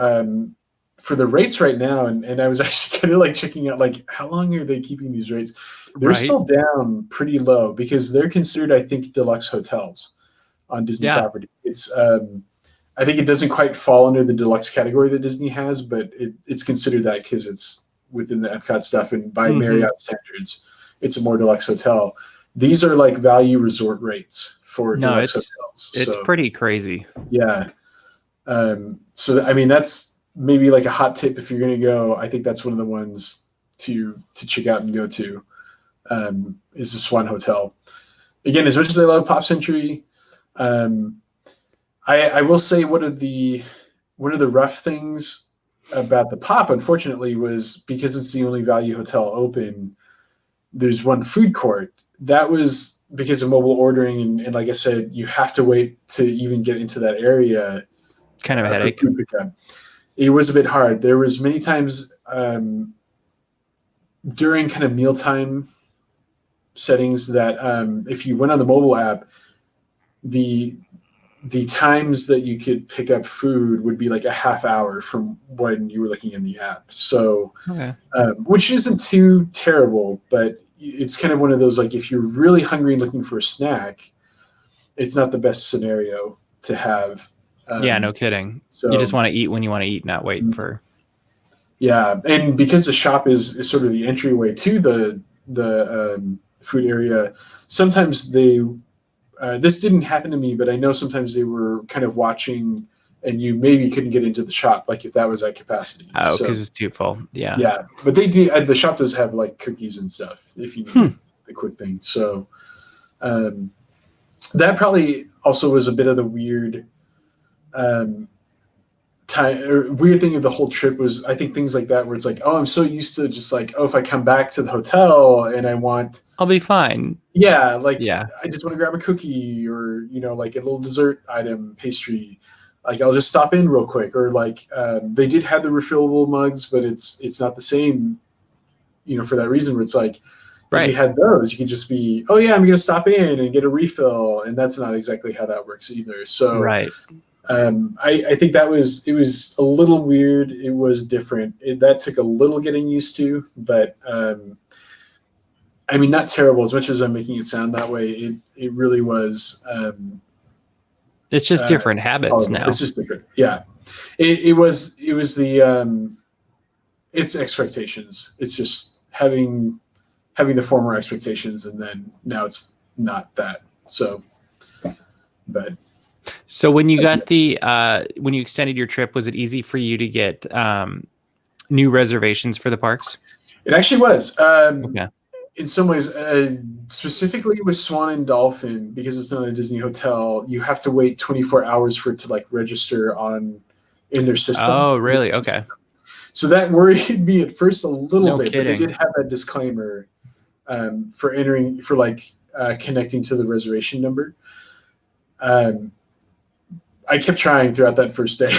the rates right now, and I was actually kind of like checking out, like, how long are they keeping these rates? They're still down pretty low because they're considered, I think, deluxe hotels on Disney property. It's I think it doesn't quite fall under the deluxe category that Disney has, but it's considered that because it's within the Epcot stuff, and by Marriott standards, it's a more deluxe hotel. These are like value resort rates for deluxe hotels. It's pretty crazy. Yeah. So I mean, that's maybe like a hot tip if you're going to go. I think that's one of the ones to check out and go to. Is the Swan Hotel. Again, as much as I love Pop Century, I will say one of the rough things about the Pop, unfortunately, was because it's the only value hotel open. There's one food court that was because of mobile ordering, and like I said, you have to wait to even get into that area. Kind of a headache. It was a bit hard. There was many times during kind of mealtime settings that if you went on the mobile app, the times that you could pick up food would be like a half hour from when you were looking in the app. So, which isn't too terrible, but it's kind of one of those, like, if you're really hungry and looking for a snack, it's not the best scenario to have. No kidding. So you just want to eat when you want to eat, not wait for. Yeah. And because the shop is sort of the entryway to the food area, sometimes this didn't happen to me, but I know sometimes they were kind of watching, and you maybe couldn't get into the shop, like if that was at capacity. Oh, because it was too full. Yeah. Yeah, but they do. The shop does have like cookies and stuff if you need the quick thing. So that probably also was a bit of the weird weird thing of the whole trip was, I think, things like that where it's like, oh, I'm so used to just like, oh, if I come back to the hotel and I want, I'll be fine. yeah, like Yeah. I just want to grab a cookie or, you know, like a little dessert item, pastry, like I'll just stop in real quick. Or like they did have the refillable mugs, but it's not the same, you know, for that reason where it's like, if you had those, you could just be, oh yeah, I'm going to stop in and get a refill. And that's not exactly how that works either. So Right. I think it was a little weird. It was different. That took a little getting used to, but I mean, not terrible as much as I'm making it sound that way. It really was. It's just different habits now. It's just different. Yeah, it was the it's expectations. It's just having the former expectations, and then now it's not that. So, but. So when you got when you extended your trip, was it easy for you to get new reservations for the parks? It actually was. Okay. In some ways, specifically with Swan and Dolphin, because it's not a Disney hotel, you have to wait 24 hours for it to like register in their system. Oh, really? Okay. So that worried me at first a little bit, kidding. but they did have that disclaimer for connecting to the reservation number. I kept trying throughout that first day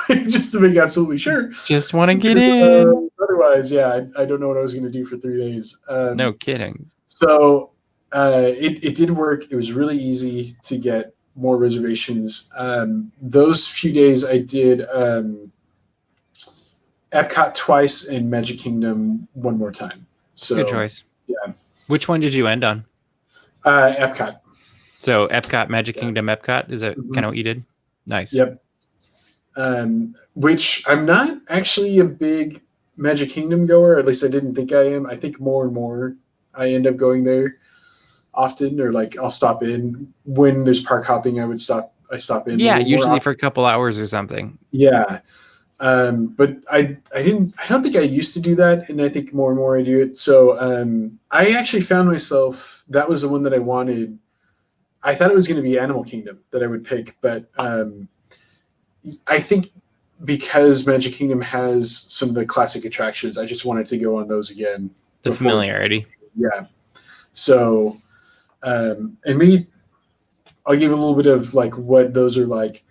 just to make absolutely sure. Just want to get in. Otherwise, yeah, I don't know what I was going to do for 3 days. No kidding. So it did work. It was really easy to get more reservations. Those few days I did Epcot twice and Magic Kingdom one more time. So good choice. Yeah. Which one did you end on? Epcot. So Epcot, Magic Kingdom, Epcot. Is that kind of what you did? Nice. Yep. Which I'm not actually a big Magic Kingdom goer. At least I didn't think I am. I think more and more I end up going there often, or like I'll stop in when there's park hopping. I stop in. Yeah, usually for a couple hours or something. Yeah. But I don't think I used to do that, and I think more and more I do it. So I actually found myself, that was the one that I wanted. I thought it was going to be Animal Kingdom that I would pick, but I think because Magic Kingdom has some of the classic attractions, I just wanted to go on those again. The familiarity. Yeah. So, and maybe I'll give a little bit of like what those are like.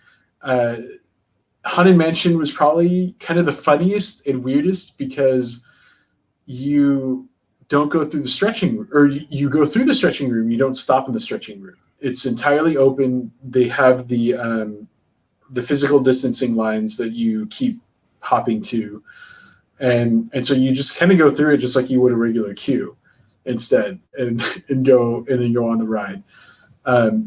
Haunted Mansion was probably kind of the funniest and weirdest because you don't go through the stretching room, or you go through the stretching room. You don't stop in the stretching room. It's entirely open. They have the physical distancing lines that you keep hopping to, and so you just kind of go through it just like you would a regular queue instead, and go on the ride.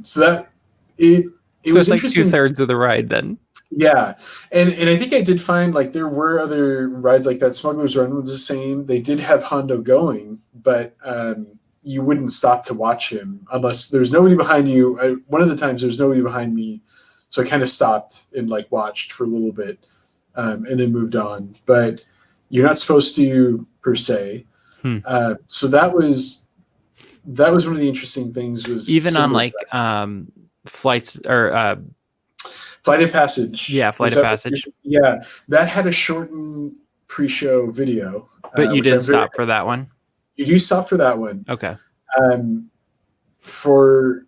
So that it so was it's like interesting. 2/3 of the ride then. Yeah, and I think I did find like there were other rides like that. Smuggler's Run was the same. They did have Hondo going, but you wouldn't stop to watch him unless there's nobody behind you. One of the times there's nobody behind me, so I kind of stopped and like watched for a little bit, and then moved on. But you're not supposed to per se. So that was one of the interesting things. Was even on like flights or Flight of Passage. Yeah, Flight of Passage. Yeah, that had a shortened pre-show video. But you did stop for that one? You do stop for that one. Okay. For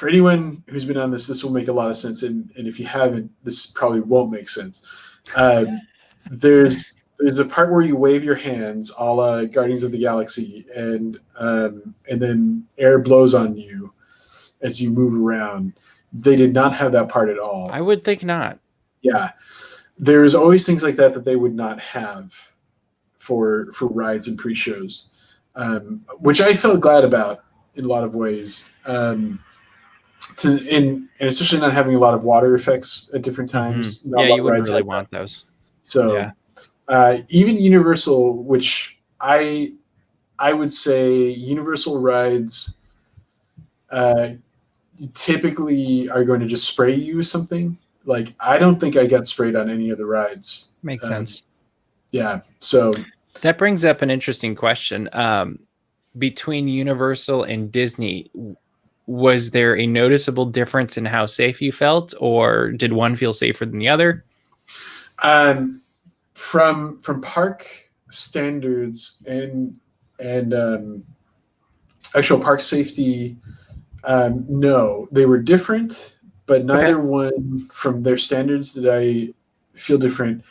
anyone who's been on this will make a lot of sense. And if you haven't, this probably won't make sense. There's a part where you wave your hands, a la Guardians of the Galaxy, and then air blows on you as you move around. They did not have that part at all. I would think not. Yeah. There's always things like that they would not have for rides and pre-shows, which I felt glad about in a lot of ways. And especially not having a lot of water effects at different times. Mm-hmm. Yeah, you wouldn't really want those. So even Universal, which I would say Universal rides typically are going to just spray you with something. Like, I don't think I got sprayed on any of the rides. Makes sense. Yeah. So that brings up an interesting question. Between Universal and Disney, was there a noticeable difference in how safe you felt, or did one feel safer than the other? From park standards and actual park safety, no, they were different, but neither one from their standards did I feel different.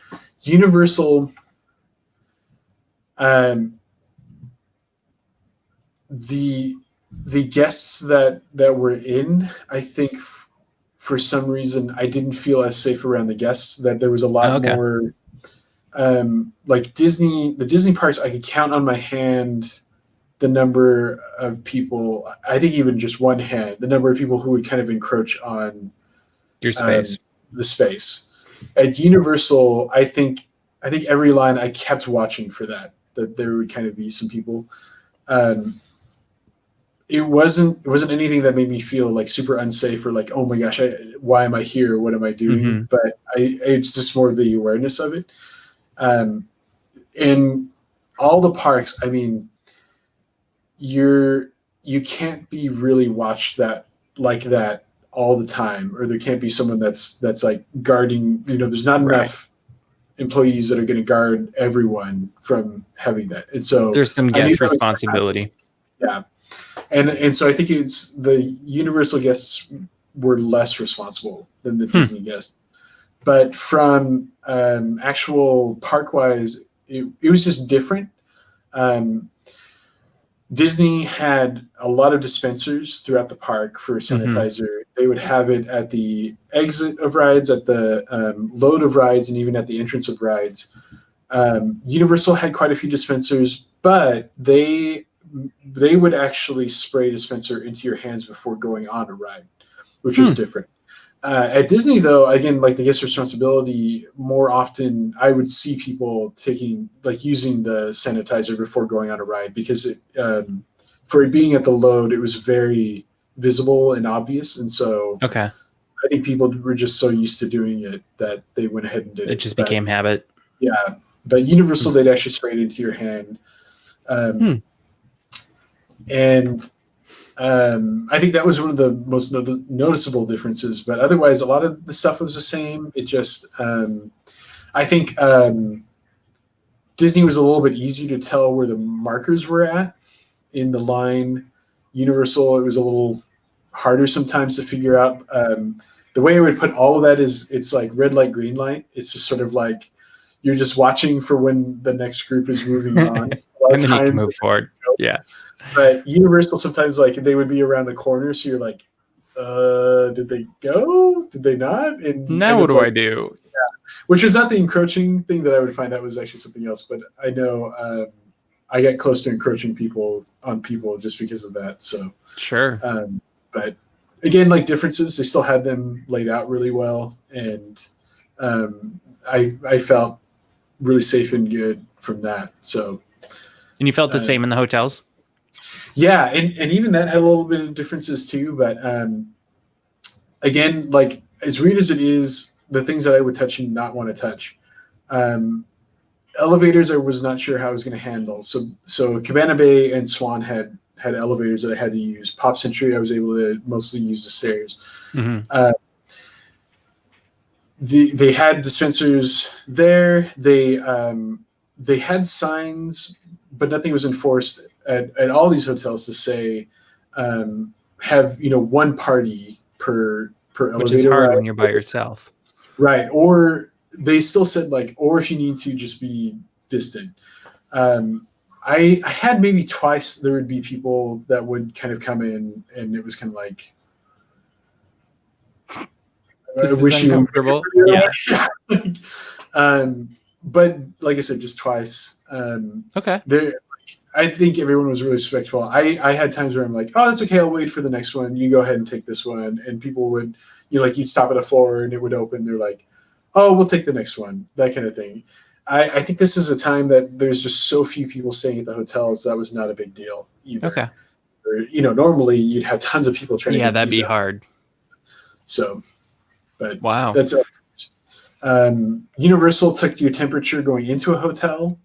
Universal, the guests that were in, I think for some reason I didn't feel as safe around the guests. That there was a lot more like the Disney parks. I could count on my hand the number of people. I think even just one hand, the number of people who would kind of encroach on your space, the space. At Universal, I think every line I kept watching for that there would kind of be some people. It wasn't anything that made me feel like super unsafe or like, oh my gosh, why am I here? What am I doing? Mm-hmm. But it's just more the awareness of it. In all the parks, I mean, you can't be really watched that all the time, or there can't be someone that's like guarding. There's not enough employees that are going to guard everyone from having that, and so there's some guest responsibility. Yeah. And so I think it's the Universal guests were less responsible than the Disney guests. But from actual park-wise, it was just different. Disney had a lot of dispensers throughout the park for sanitizer. Mm-hmm. They would have it at the exit of rides, at the load of rides, and even at the entrance of rides. Universal had quite a few dispensers, but they would actually spray dispenser into your hands before going on a ride, which was different. At Disney, though, again, like the guest responsibility, more often I would see people using the sanitizer before going on a ride, because for it being at the load, it was very visible and obvious. And so I think people were just so used to doing it that they went ahead and did it. It just became habit. Yeah. But Universal, they'd actually spray it into your hand. And I think that was one of the most noticeable differences. But otherwise, a lot of the stuff was the same. It just, I think Disney was a little bit easier to tell where the markers were at in the line. Universal, it was a little harder sometimes to figure out. The way I would put all of that is it's like red light, green light. It's just sort of like you're just watching for when the next group is moving on. And then you can move forward. Yeah. But Universal, sometimes like they would be around the corner, so you're like, did they go? Did they not? And now what do I do? Yeah. Which was not the encroaching thing that I would find. That was actually something else. But I know I got close to encroaching on people just because of that. So sure. But again, like differences, they still had them laid out really well, and I felt really safe and good from that. So. And you felt the same in the hotels? Yeah, and even that had a little bit of differences too. But again, like as weird as it is, the things that I would touch and not want to touch. Elevators, I was not sure how I was going to handle. So Cabana Bay and Swan had elevators that I had to use. Pop Century, I was able to mostly use the stairs. Mm-hmm. They had dispensers there. They had signs, but nothing was enforced at all these hotels to say have one party per elevator. Which is hard when you're by yourself, right? Or they still said or if you need to, just be distant. I had maybe twice there would be people that would kind of come in, and it was kind of like, this is uncomfortable. Yeah. But like I said, just twice. I think everyone was really respectful. I had times where I'm like, oh, that's okay. I'll wait for the next one. You go ahead and take this one. And people would, you'd stop at a floor and it would open. They're like, oh, we'll take the next one. That kind of thing. I think this is a time that there's just so few people staying at the hotels. That was not a big deal either. Okay. Or, normally you'd have tons of people trying to get that'd be hard. So, but wow. That's Universal took your temperature going into a hotel.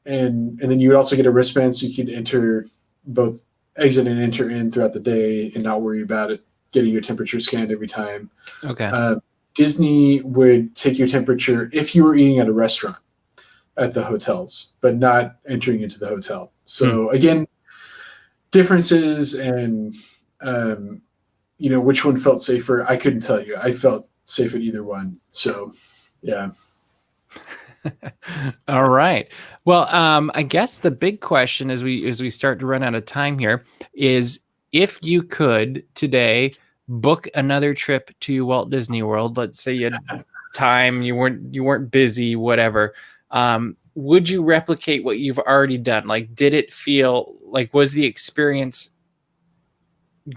And then you would also get a wristband so you could enter both exit and enter in throughout the day and not worry about it getting your temperature scanned every time. Okay. Disney would take your temperature if you were eating at a restaurant at the hotels, but not entering into the hotel. So again, differences and which one felt safer, I couldn't tell you. I felt safe at either one. So yeah. All right. Well, I guess the big question as we start to run out of time here is, if you could today book another trip to Walt Disney World, let's say you had time, you weren't busy, whatever, would you replicate what you've already done? Like, did it feel like, was the experience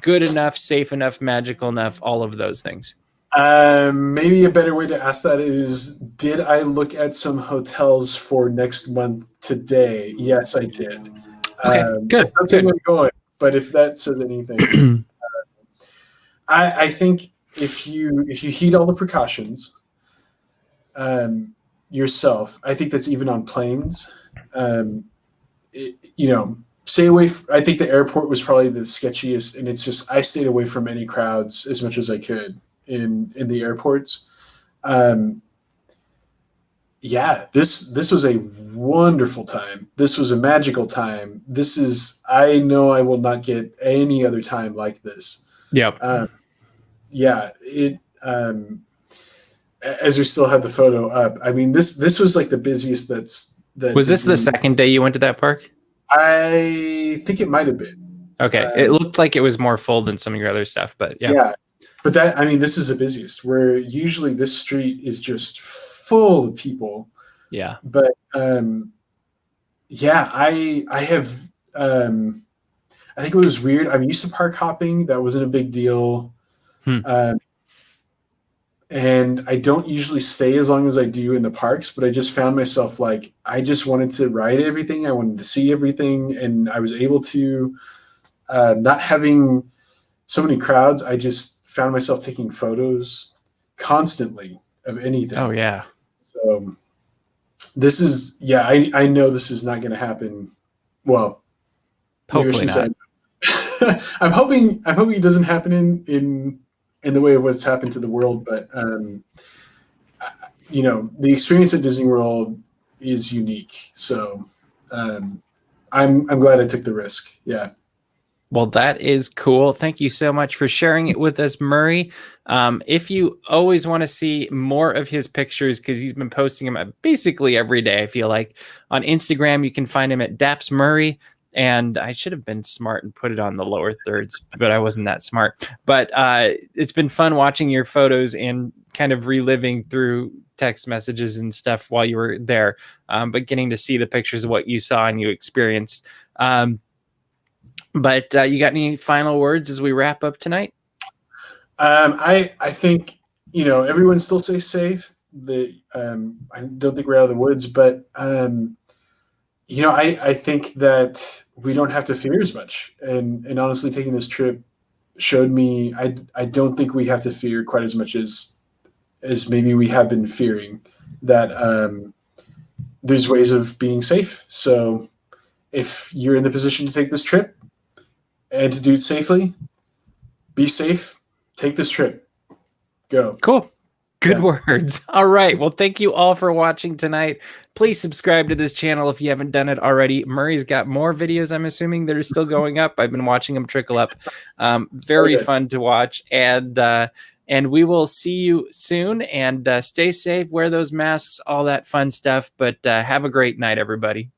good enough, safe enough, magical enough, all of those things? Maybe a better way to ask that is, did I look at some hotels for next month today? Yes, I did. Okay, good. That's where I'm going, but if that says anything, I think if you heed all the precautions yourself, I think that's even on planes. Stay away. I think the airport was probably the sketchiest, and it's just, I stayed away from any crowds as much as I could in the airports. This was a wonderful time. This was a magical time. I know I will not get any other time like this. Yep. As we still have the photo up, I mean, this was like the busiest was this the second day you went to that park? I think it might have been. Okay. It looked like it was more full than some of your other stuff, but yeah. Yeah. But this is the busiest, where usually this street is just full of people. Yeah. But I have, I think it was weird. I'm used to park hopping. That wasn't a big deal. And I don't usually stay as long as I do in the parks, but I just found myself like, I just wanted to ride everything. I wanted to see everything. And I was able to, not having so many crowds, I just found myself taking photos constantly of anything. Oh yeah. So this is, I know this is not going to happen. Well, hopefully not. I'm hoping it doesn't happen in the way of what's happened to the world, but the experience at Disney World is unique. So I'm glad I took the risk. Yeah. Well, that is cool. Thank you so much for sharing it with us, Murray. If you always want to see more of his pictures, because he's been posting them basically every day, I feel like, on Instagram, you can find him at DAPs Murray. And I should have been smart and put it on the lower thirds, but I wasn't that smart. But it's been fun watching your photos and kind of reliving through text messages and stuff while you were there, but getting to see the pictures of what you saw and you experienced. But you got any final words as we wrap up tonight? I think, everyone still stays safe. I don't think we're out of the woods, but I think that we don't have to fear as much. And honestly, taking this trip showed me I don't think we have to fear quite as much as maybe we have been fearing, that there's ways of being safe. So if you're in the position to take this trip and to do it safely, be safe, take this trip, go. Cool. Good words. All right. Well, thank you all for watching tonight. Please subscribe to this channel if you haven't done it already. Murray's got more videos, I'm assuming, that are still going up. I've been watching them trickle up. Very fun to watch. And we will see you soon. And stay safe, wear those masks, all that fun stuff. But have a great night, everybody.